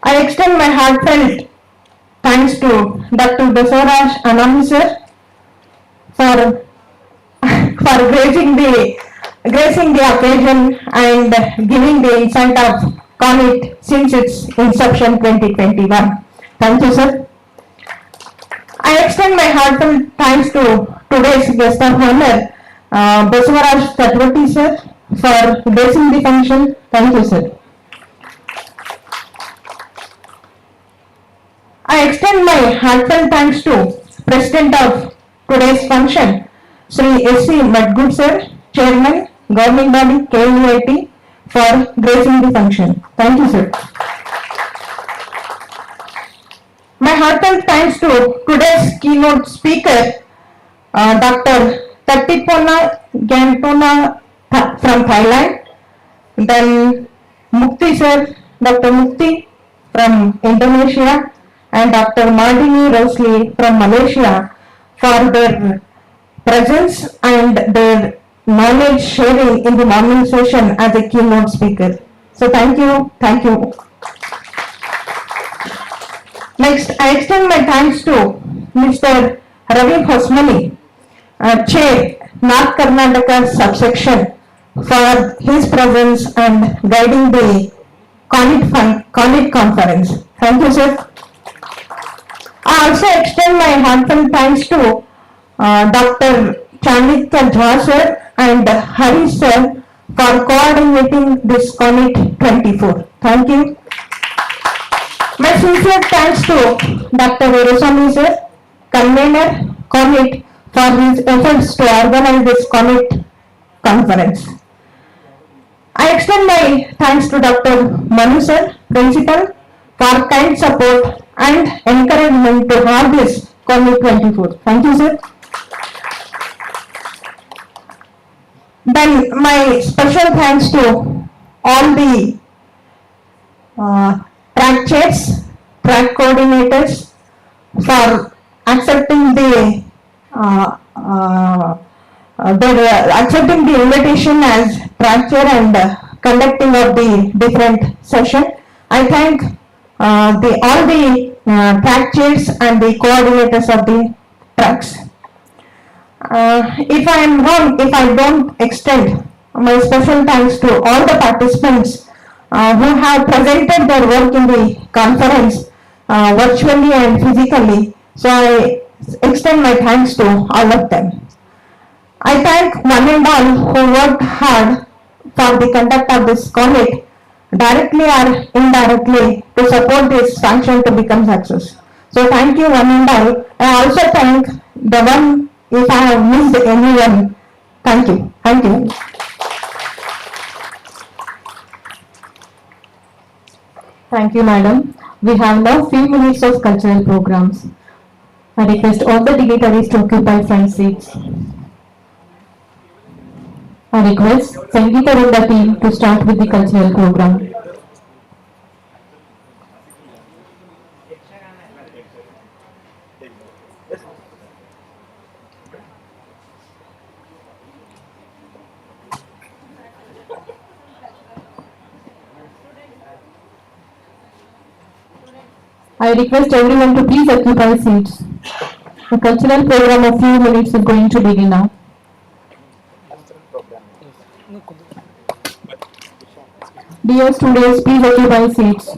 I extend my heartfelt thanks to Dr. Basavaraj Anand sir for gracing the occasion and giving the insight of CONIT since its inception 2021. Thank you, sir. I extend my heartfelt thanks to today's guest of honor, Basavaraj Chaturvedi sir, for gracing the function. Thank you, sir. I extend my heartfelt thanks to President of today's function, Sri S.C. Madgud sir, Chairman, Governing Body, KLEIT, for gracing the function. Thank you, sir. My heartfelt thanks to today's keynote speaker, Dr. Tattipona Gantona from Thailand, then Mukti sir, Dr. Mukti from Indonesia, and Dr. Mardini Rosli from Malaysia for their presence and their knowledge sharing in the morning session as a keynote speaker. So thank you, thank you. Next, I extend my thanks to Mr. Ravi Hosmani, Chair, North Karnataka subsection, for his presence and guiding the CONIT conference. Thank you, sir. I also extend my heartfelt thanks to Dr. Chandika Jha sir and Hari sir for coordinating this CONIT 24. Thank you. My sincere thanks to Dr. Erosami sir, convener CONIT, for his efforts to organize this CONIT conference. I extend my thanks to Dr. Manu sir, principal, for kind support and encouragement to have this CONIT 24. Thank you, sir. Then my special thanks to all the track chairs, track coordinators for accepting the accepting the invitation as track chair and conducting of the different session. I thank all the track chairs and the coordinators of the tracks. If I am wrong, if I don't extend my special thanks to all the participants who have presented their work in the conference virtually and physically, so I extend my thanks to all of them. I thank one and all who worked hard for the conduct of this CONIT, directly or indirectly, to support this function to become success. So thank you one and all. I also thank the one, if I have missed anyone, thank you. Thank you. Thank you, madam. We have now few minutes of cultural programs. I request all the dignitaries to occupy front seats. I request Sangeeta Vrinda team to start with the cultural program. I request everyone to please occupy seats. The cultural program of few minutes is going to begin now. Dear students, please occupy seats.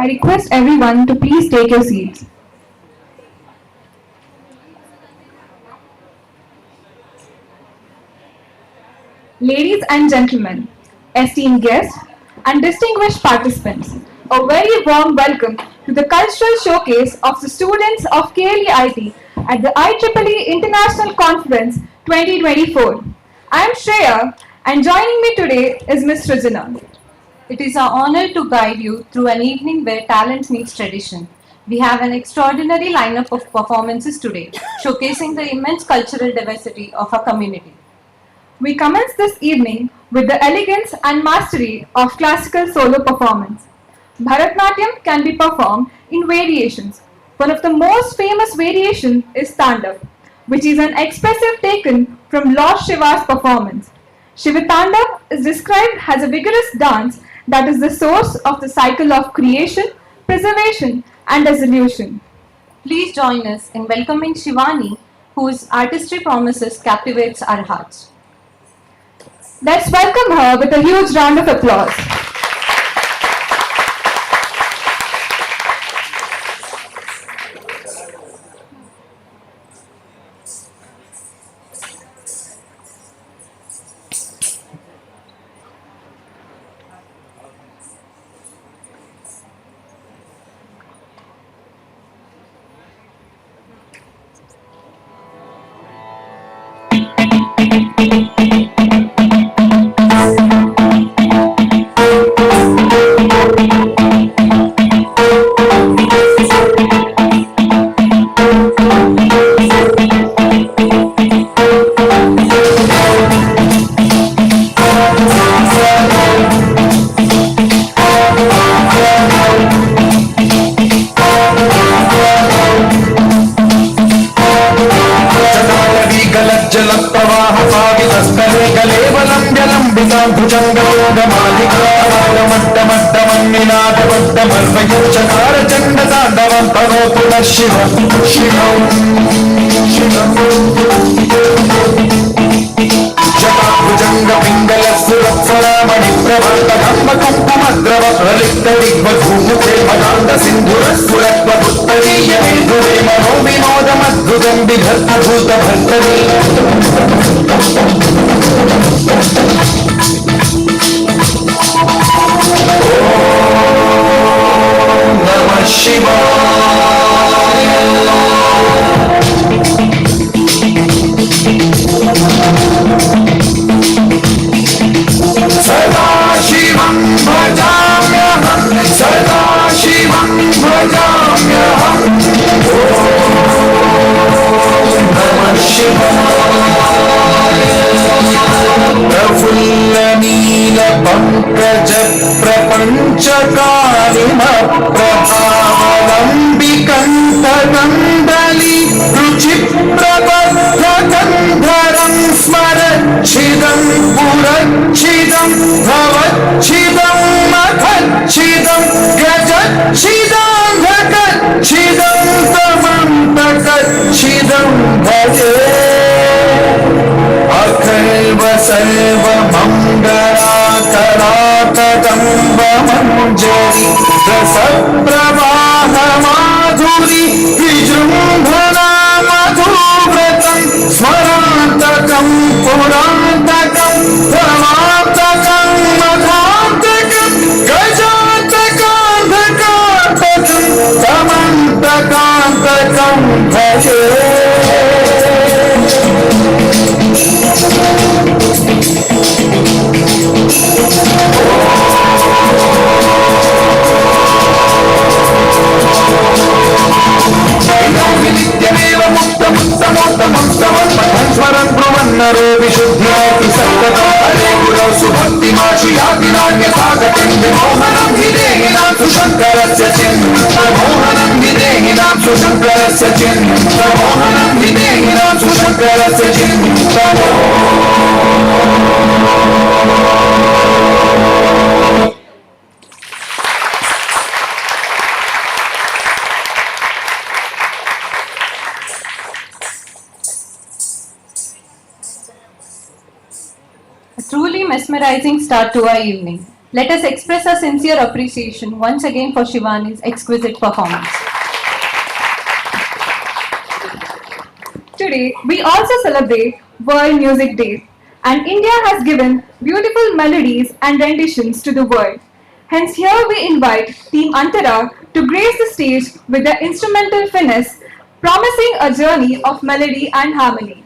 I request everyone to please take your seats. Ladies and gentlemen, esteemed guests, and distinguished participants, a very warm welcome to the cultural showcase of the students of KLEIT at the IEEE International Conference 2024. I am Shreya, and joining me today is Ms. Regina. It is our honor to guide you through an evening where talent meets tradition. We have an extraordinary lineup of performances today, showcasing the immense cultural diversity of our community. We commence this evening with the elegance and mastery of classical solo performance. Bharatnatyam can be performed in variations. One of the most famous variations is Tandav, which is an expressive taken from Lord Shiva's performance. Shivatandav is described as a vigorous dance that is the source of the cycle of creation, preservation, and dissolution. Please join us in welcoming Shivani, whose artistry promises captivates our hearts. Let's welcome her with a huge round of applause. जलप्रवाहपावितस्तरे कलेवलम्ब्यलम्बितां भुजङ्गयोगमालिकामट्टमट्टमट्टमन्निनादमट्टमर्वयुच्चकारचण्डताण्डवं तनोतु नः शिवम् शिवम् जटाभुजङ्गपिङ्गलस्फुरत्फलामणिप्रभातकम्बकुङ्कुमद्रव प्रलिप्तदिग्वधूमुखे मदान्दसिन्धुरस्फुरत्वपुत्तरीयमेधुरे मनो विनोदमद्भुतं बिभर्तभूतभर्तरी नमः शिवाय सदा शिवं भजाम्यहं सदा शिवं भजाम्यहं ॐ नमः शिवाय प्रफुल्लनीलपङ्कज प्रपञ्चकारिमप्रभावलम्बिकण्ठकन्दली रुचिप्रबद्धकन्धरं स्मरच्छिदं पुरच्छिदं भवच्छिदं मखच्छिदं गजच्छिदान्धकच्छिदं तमन्तकच्छिदं भजे अखैव सर्वमङ्गलाकराकदम्बमञ्जरी रसप्रवाहमाधुरी विजृम्भणा मधुव्रतं स्मरान्तकं पुरान्तकं भवान्तकं मधान्तकं गजान्तकान्तकान्तकं तमन्तकान्तकं भजे नित्यमेव मुक्तमुत्तमोत्तमं स्तवन्मथं स्मरन् ब्रुवन्नरो विशुद्ध्याति सत्ततो हरे गुरौ सुभक्तिमाशु याति नान्यथा गतिं विमोहनं हि देहिनां सुशङ्करस्य चिन्मोहनं हि देहिनां सुशङ्करस्य चिन्मोहनं हि देहिनां सुशङ्करस्य चिन्मो A truly mesmerizing start to our evening. Let us express our sincere appreciation once again for Shivani's exquisite performance. Today, we also celebrate World Music Day, and India has given beautiful melodies and renditions to the world. Hence, here we invite Team Antara to grace the stage with their instrumental finesse, promising a journey of melody and harmony.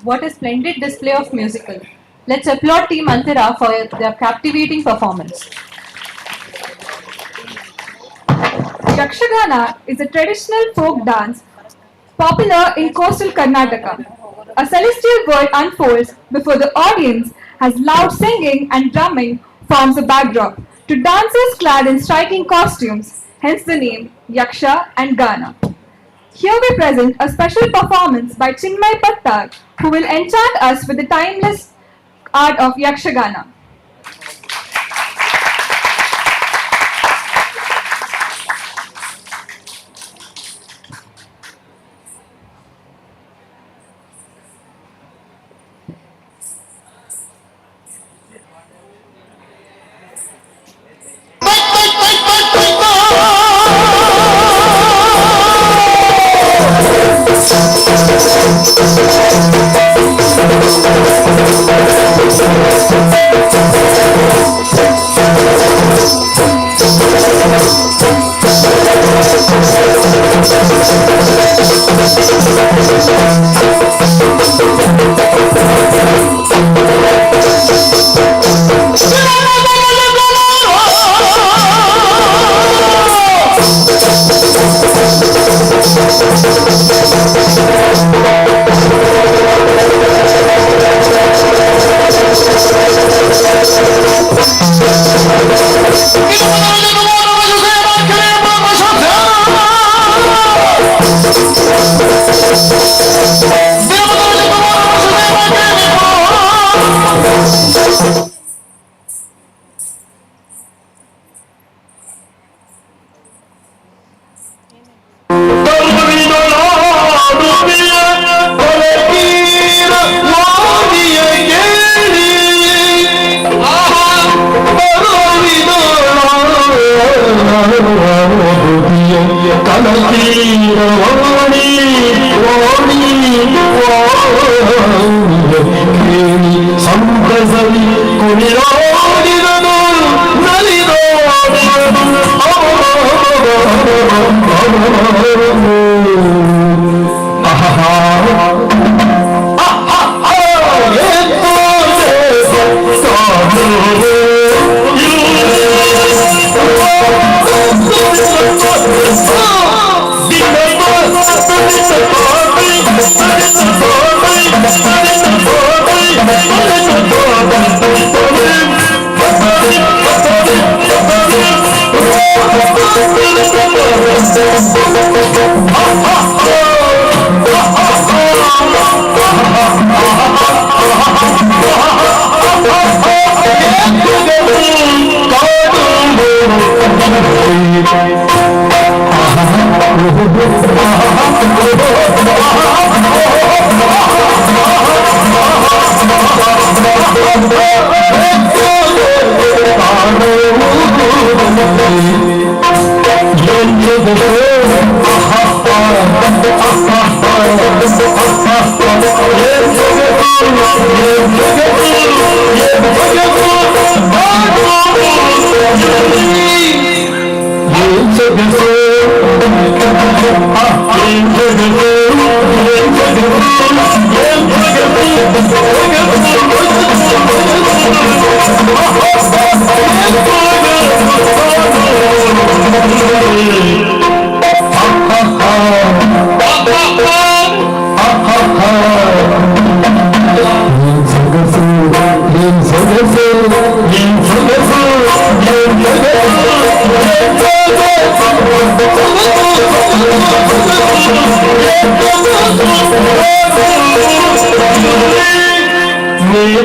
What a splendid display of musical. Let's applaud Team Antira for their captivating performance. Yakshagana is a traditional folk dance popular in coastal Karnataka. A celestial world unfolds before the audience as loud singing and drumming forms a backdrop to dancers clad in striking costumes, hence the name Yaksha and Gana. Here we present a special performance by Chinmay Pattar, who will enchant us with the timeless art of Yakshagana. Ni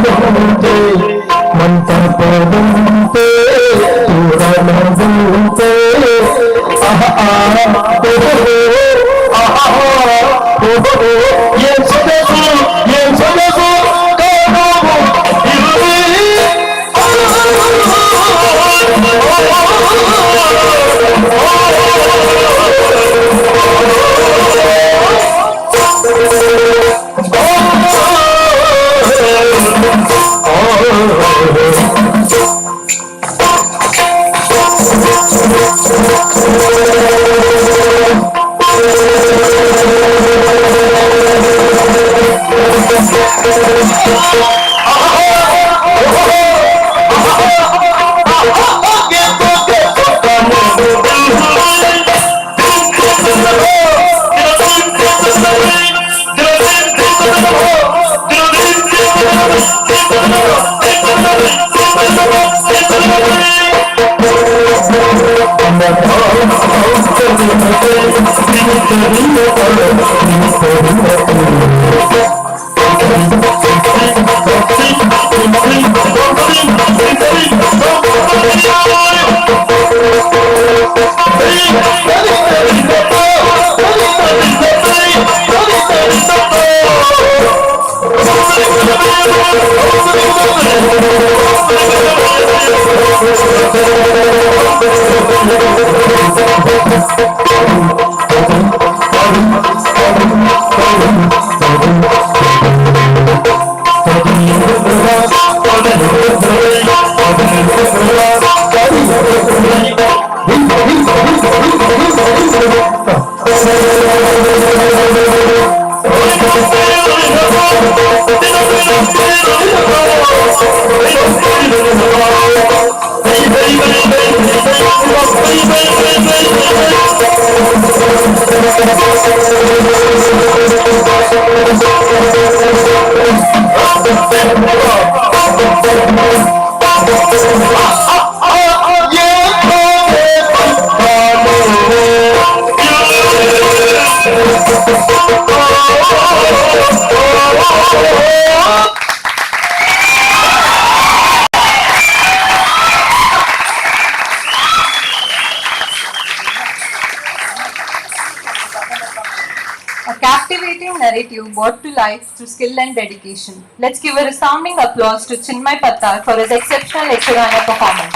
ఉంటే మంట పోదుంటే దూరమదుంటే ఏం సొగసు ఏం సొగసు A captivating narrative brought to life through skill and dedication. Let's give a resounding applause to Chinmay Pattar for his exceptional Yekshagana performance.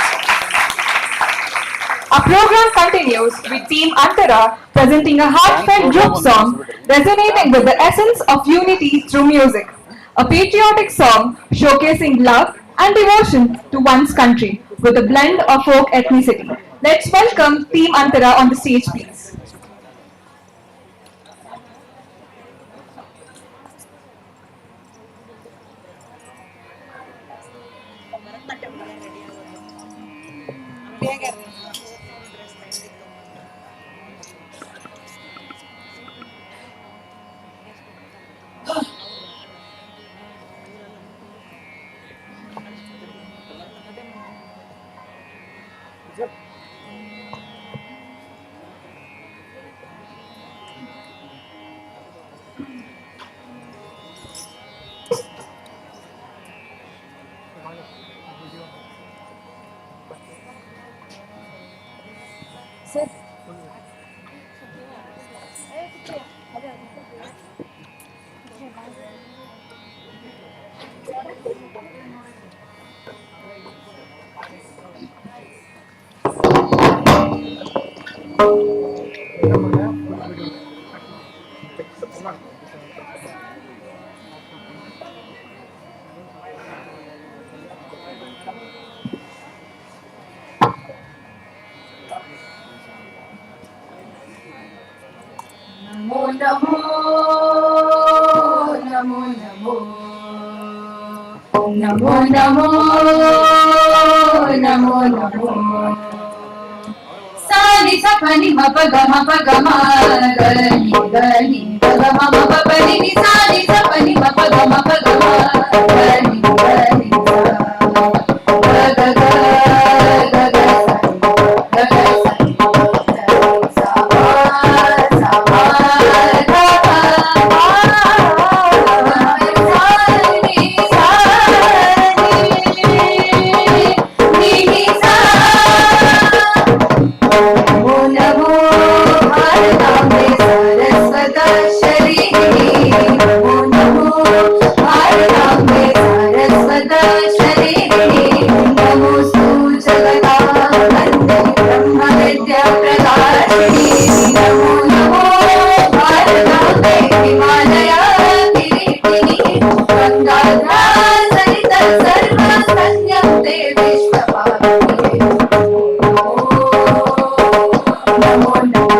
Our program continues with Team Antara presenting a heartfelt group song resonating with the essence of unity through music. A patriotic song showcasing love and devotion to one's country with a blend of folk ethnicity. Let's welcome Team Antara on the stage, please. Namo namo namo namo Sani sa pani ma pa ga ma gani gani pa ga ma pa pa ni ni sani sa pani ma pa ga gani gani ga ga ga शरीरिणी नमोऽस्तु जगदा ब्रह्मविद्या प्रकाशिनी नमो नमो भारताम्बे हिमालया किरीटिनी गंगाधरा सहित सर्वस्तन्यं ते विश्वपावनी नमो नमो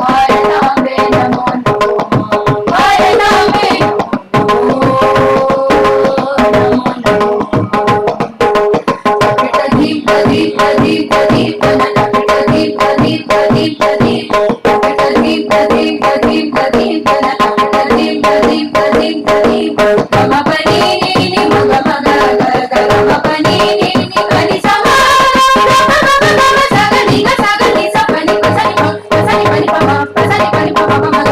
भारताम्बे नमो नमो भारताम्बे दीप दीप दीप दीप दीप दीप दीप दीप दीप दीप दीप दीप दीप दीप दीप दीप दीप गम पनी नी मग मग ग गम पनी नी पनी सम सगनि सगनि सपनि पसनि पनी पम पसनि पनी पम मग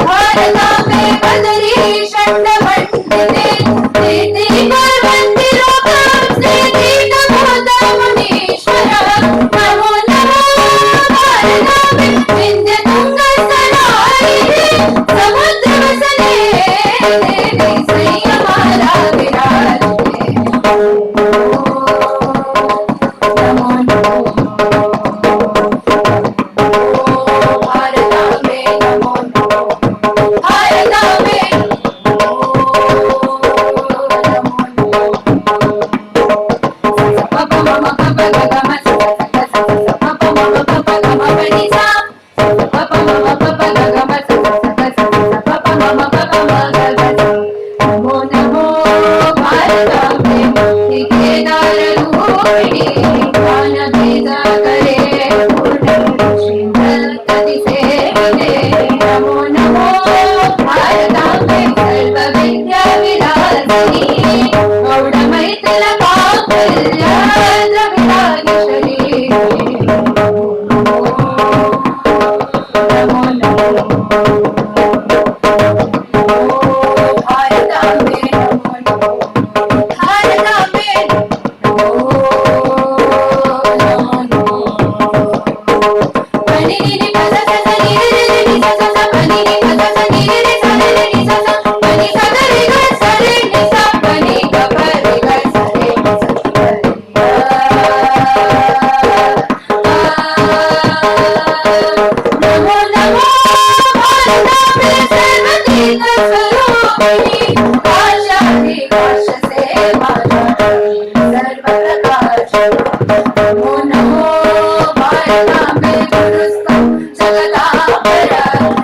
भारताम्बे बदरी षण्ड मंडिते प्रीति कुर्वन्ति लोकं स्थिति मुनीश्वर नमो नमो भारताम्बे विन्ध्य तुंग सनायिनी समुद्र वसने देवी संयमाला विराजते नमो नमो भारताम्बे नमो नमो भारताम्बे नमो नमो भारताम्बे केदार रूपिणी ज्ञान भेद करे श्रीमती सेविते नमो नमो भारताम्बे सर्व विद्या विलासिनी गौड़ मैथिल काकुल्य द्रविडाधीश्वरी नमो नमो भारताम्बे नमो नमो भारताम्बे नमो नमो पनी नी पद स नी रे नी स स पनी नी पद स नी रे स रे नी स स पनी स रे ग स रे नी स पनी ग प रे ग स रे नी स नमो नमो भारताम्बे सर्वतीर्थ स्वरूपिणी आशाधि काश से माता सर्व प्रकाश नमो नमो भारताम्बे गुरुस्तम जगदांबर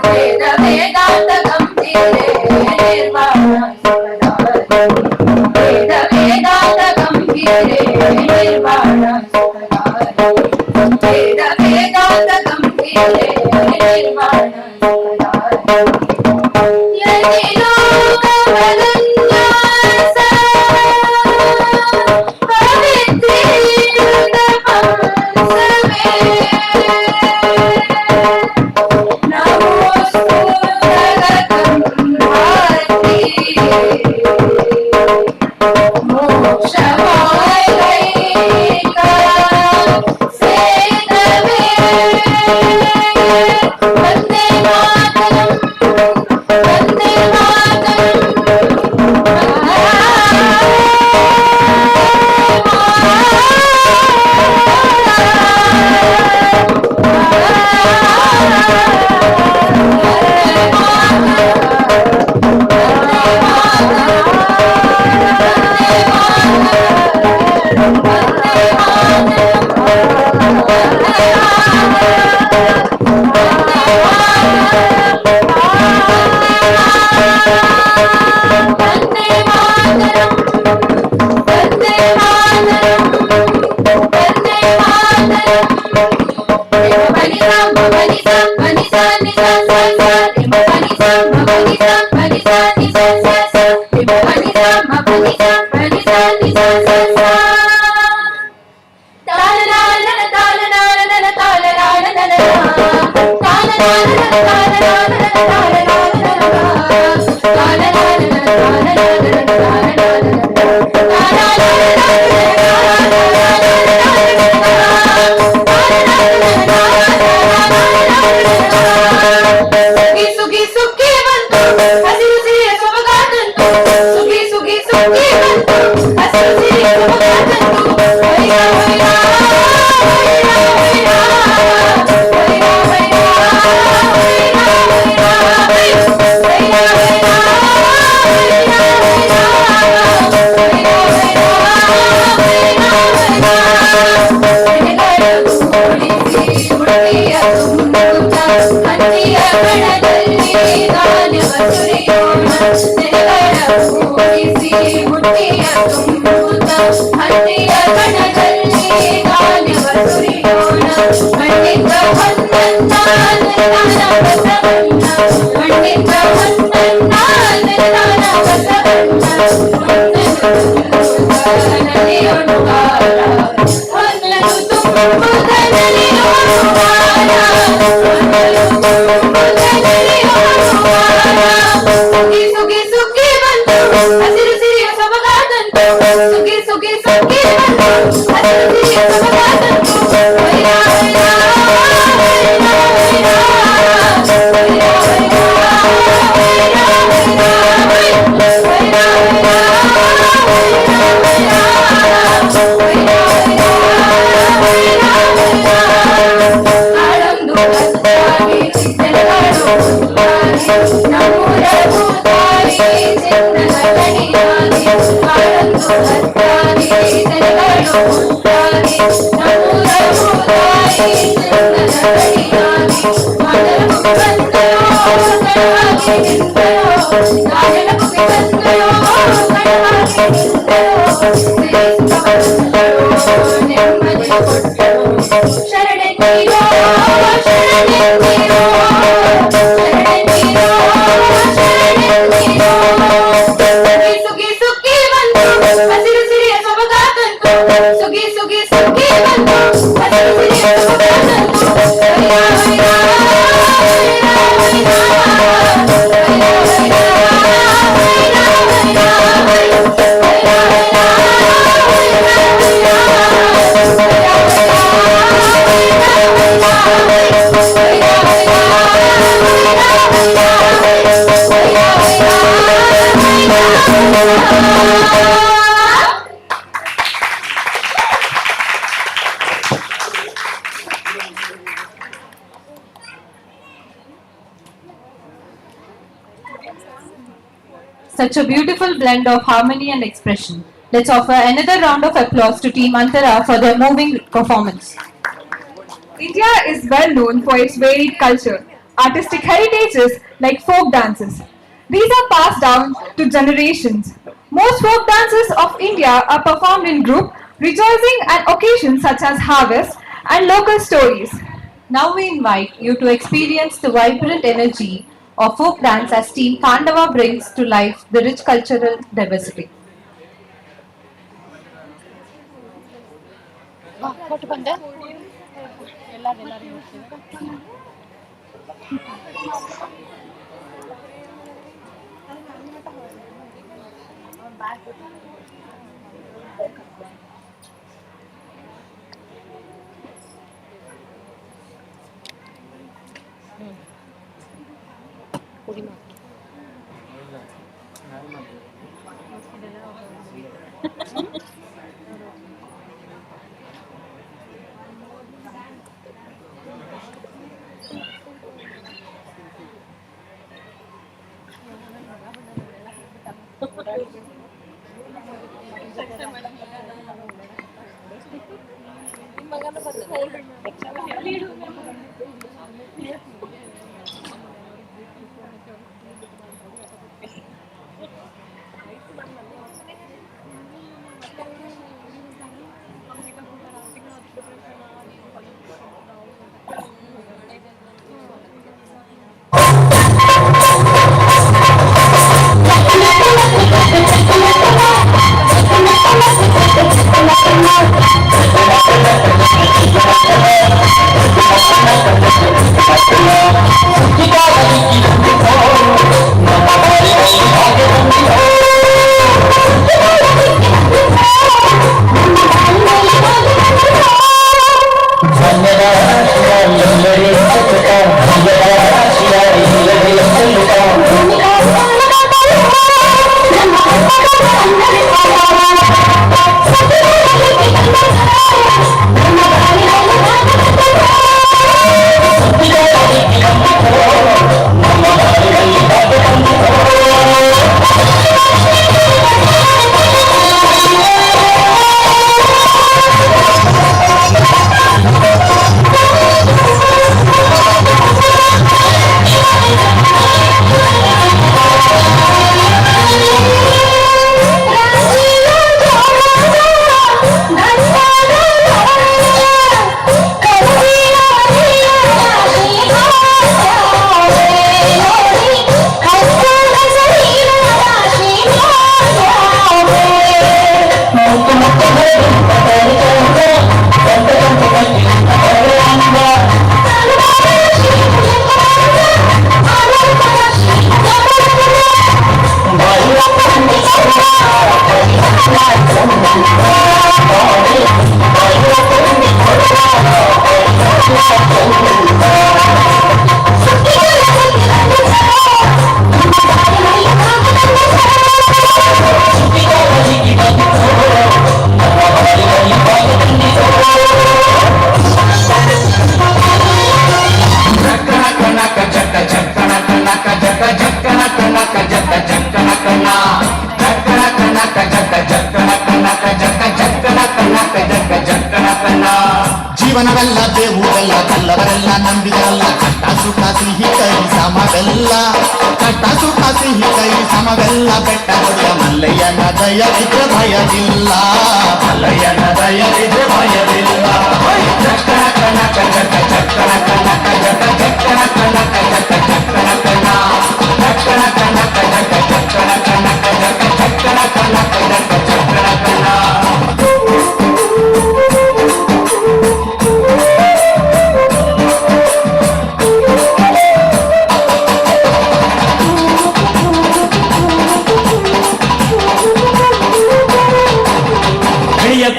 वेद वेदांत गंभीरे निर्वाण वेद वेदांत गंभीरे निर्वाण वेद वेदांत गंभीरे निर्वाण यदि लोक वदन्यास पवित्रीकृत हंसवे नमोऽस्तु जगतं भारती मोक्षमार्गैका सेतवे वन्दे मातरम् ಸುಗಿ ಸುಗ್ಗಿ ಬಂತು ಹಸಿರು ಸಿರಿಯ ಸೊಬಗಾದಂತು ಸುಗಿ ಸುಗಿ ಸುಗ್ಗಿ ಬಂತು ಹಸಿರು ಸಿರಿಯ ಸೊಬಗಾದಂತು ಹೊಯ್ಯ ಹೊಯ್ಯ ಹೊಯ್ಯ ಹೊಯ್ಯ ಹೊಯ್ಯ ಹೊಯ್ಯ ಸುಗಿ ಸುಗಿ ಬಂತು ಹಸಿರು ಸಿರಿಯ ಸೊಬಗಾದಂತು ಸುಗಿ ಸುಗಿ ಸುಗಿ ಬಂತು ಹಸಿರು ಸಿರಿಯ ಸೊಬಗಾದಂತು ಹೊಯ್ಯ ಹೊಯ್ಯ ಹೊಯ್ಯ ಹೊಯ್ಯ ಹೊಯ್ಯ ಶರಣೆಂದಿರೋ ಶರಣೆಂದಿರೋ ಶರಣೆಂದಿರೋ ಶರಣೆಂದಿರೋ ಸುಗಿ ಸುಗಿ ಬಂತು ಹಸಿರು ಸಿರಿಯ ಸೊಬಗಾದಂತು ಸುಗಿ ಸುಗಿ ಸುಗಿ ಬಂತು ಹಸಿರು ಸಿರಿಯ ಸೊಬಗಾದಂತು ಹೊಯ್ಯ ಹೊಯ್ಯ ಹೊಯ್ಯ Such a beautiful blend of harmony and expression. Let's offer another round of applause to Team Antara for their moving performance. India is well known for its varied culture, artistic heritages like folk dances. These are passed down to generations. Most folk dances of India are performed in group, rejoicing at occasions such as harvest and local stories. Now we invite you to experience the vibrant energy of folk dance as Team Kandava brings to life the rich cultural diversity. ಕಟ್ಟ ಸುಖ ಸಿಹಿ ಕೈ ಸಮವೆಲ್ಲ ಬೆಟ್ಟ ಹೊಡೆದ ಮಲ್ಲಯ್ಯನ ದಯವಿದ್ರೆ ಭಯವಿಲ್ಲ, ಮಲ್ಲಯ್ಯನ ದಯವಿದ್ರೆ ಭಯವಿಲ್ಲ. ಚಕ್ಕಣ ಕಣಕ ಜಕ ಚಕ್ಕಣ ಕಣಕ ಜಕ ಚಕ್ಕಣ ಕಣಕ ಜಕ ಚಕ್ಕಣ ಕಣ ಚಕ್ಕಣ ಕಣಕ ಜಕ ಚಕ್ಕಣ ಕಣಕ ಜಕ ಚಕ್ಕಣ ಕಣಕ ಜಕ ಚಕ್ಕಣ ಕಣ.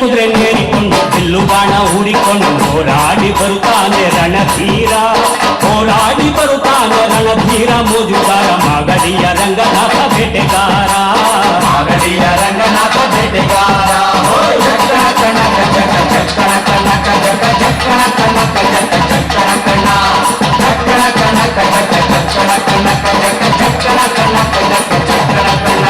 ಕುದುರೆ ನೇರಿಕೊಂಡು ಬಿಲ್ಲು ಬಾಣ ಹೂಡಿಕೊಂಡು ಹೋರಾಡಿ ಬರುತ್ತಾನೆ ರಣಧೀರ, ಹೋರಾಡಿ ಬರುತ್ತಾನೆ ರಣಧೀರ. ಮೋಜುಗಾರ ಮಾಗಡಿಯ ರಂಗನಾಥ ಬೇಟೆಗಾರ, ಮಾಗಡಿಯ ರಂಗನಾಥ ಬೇಟೆಗಾರ. ಚಕ್ಕಣ ಕಣಕ ಜಕ ಚಕ್ಕಣ ಕಣಕ ಜಕ ಚಕ್ಕಣ ಕಣಕ ಜಕ ಚಕ್ಕಣ ಕಣ ಚಕ್ಕಣ ಕಣಕ ಜಕ ಚಕ್ಕಣ ಕಣಕ ಜಕ ಚಕ್ಕಣ ಕಣಕ ಜಕ ಚಕ್ಕಣ ಕಣ.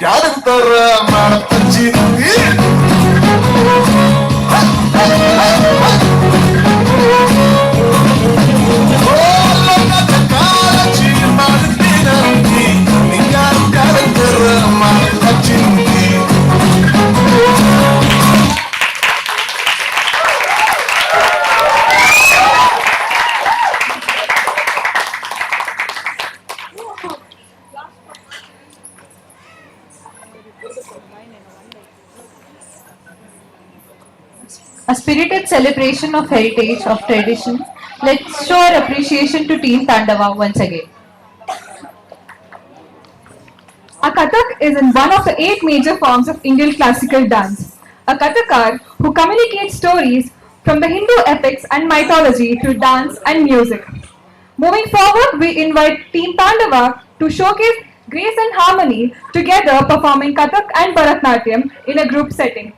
ಯಾರಂತಾರ ಮಾಡ್ತಂಜಿ ಕಾಳಜಿ ಮಾಡ್ತೀನಂತಿ ಯಾರಂತಾರ ಮಾಡ್ತಂಜಿ. A spirited celebration of heritage, of tradition. Let's show our appreciation to Team Tandava once again. A Kathak is in one of the 8 major forms of Indian classical dance. A Kathakar who communicates stories from the Hindu epics and mythology through dance and music. Moving forward, we invite Team Tandava to showcase grace and harmony together performing Kathak and Bharatnatyam in a group setting.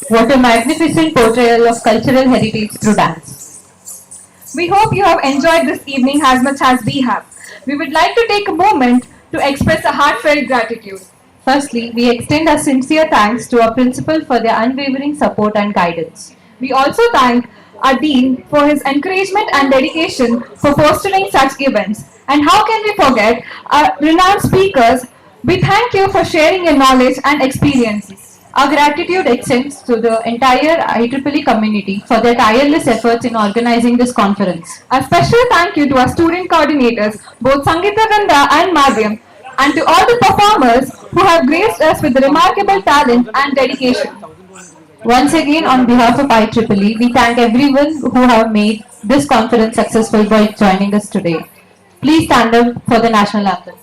What a magnificent portrayal of cultural heritage through dance. We hope you have enjoyed this evening as much as we have. We would like to take a moment to express a heartfelt gratitude. Firstly, we extend our sincere thanks to our principal for their unwavering support and guidance. We also thank our Dean for his encouragement and dedication for fostering such events. And how can we forget our renowned speakers? We thank you for sharing your knowledge and experiences. Our gratitude extends to the entire IEEE community for their tireless efforts in organizing this conference. A special thank you to our student coordinators, both Sangeeta Ganda and Madhyam, and to all the performers who have graced us with remarkable talent and dedication. Once again, on behalf of IEEE, we thank everyone who have made this conference successful by joining us today. Please stand up for the national anthem.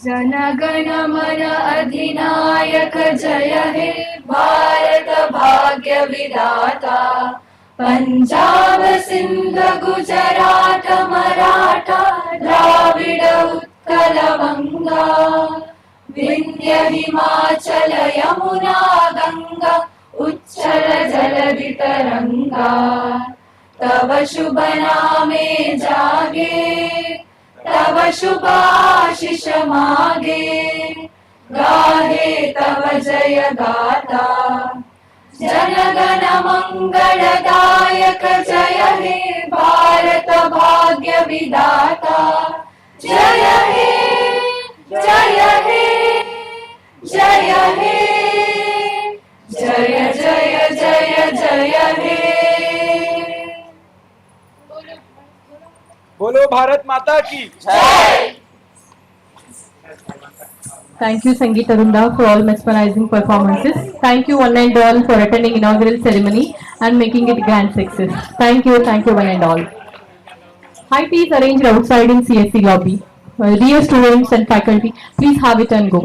जनगण मन अधिनायक जय हे भारत भाग्य विधाता पंजाब सिंध गुजरात मराठा द्राविड उत्कल बंगा विंध्य हिमाचल यमुना गंगा उच्चल जलधि तरंगा तव शुभ नामे जागे तव शुभाशिष मागे गाहे तव जय गाथा जनगण मंगलदायक जय हे भारत भाग्य विधाता जय हे जय हे जय हे जय जय जय जय हे। बोलो भारत माता की जय। Thank you, Sangeet Arunda, for all mesmerizing performances. Thank you, one and all, for attending inaugural ceremony and making it grand success. Thank you, one and all. High tea is arranged outside in CSC lobby. Dear students and faculty, please have it and go.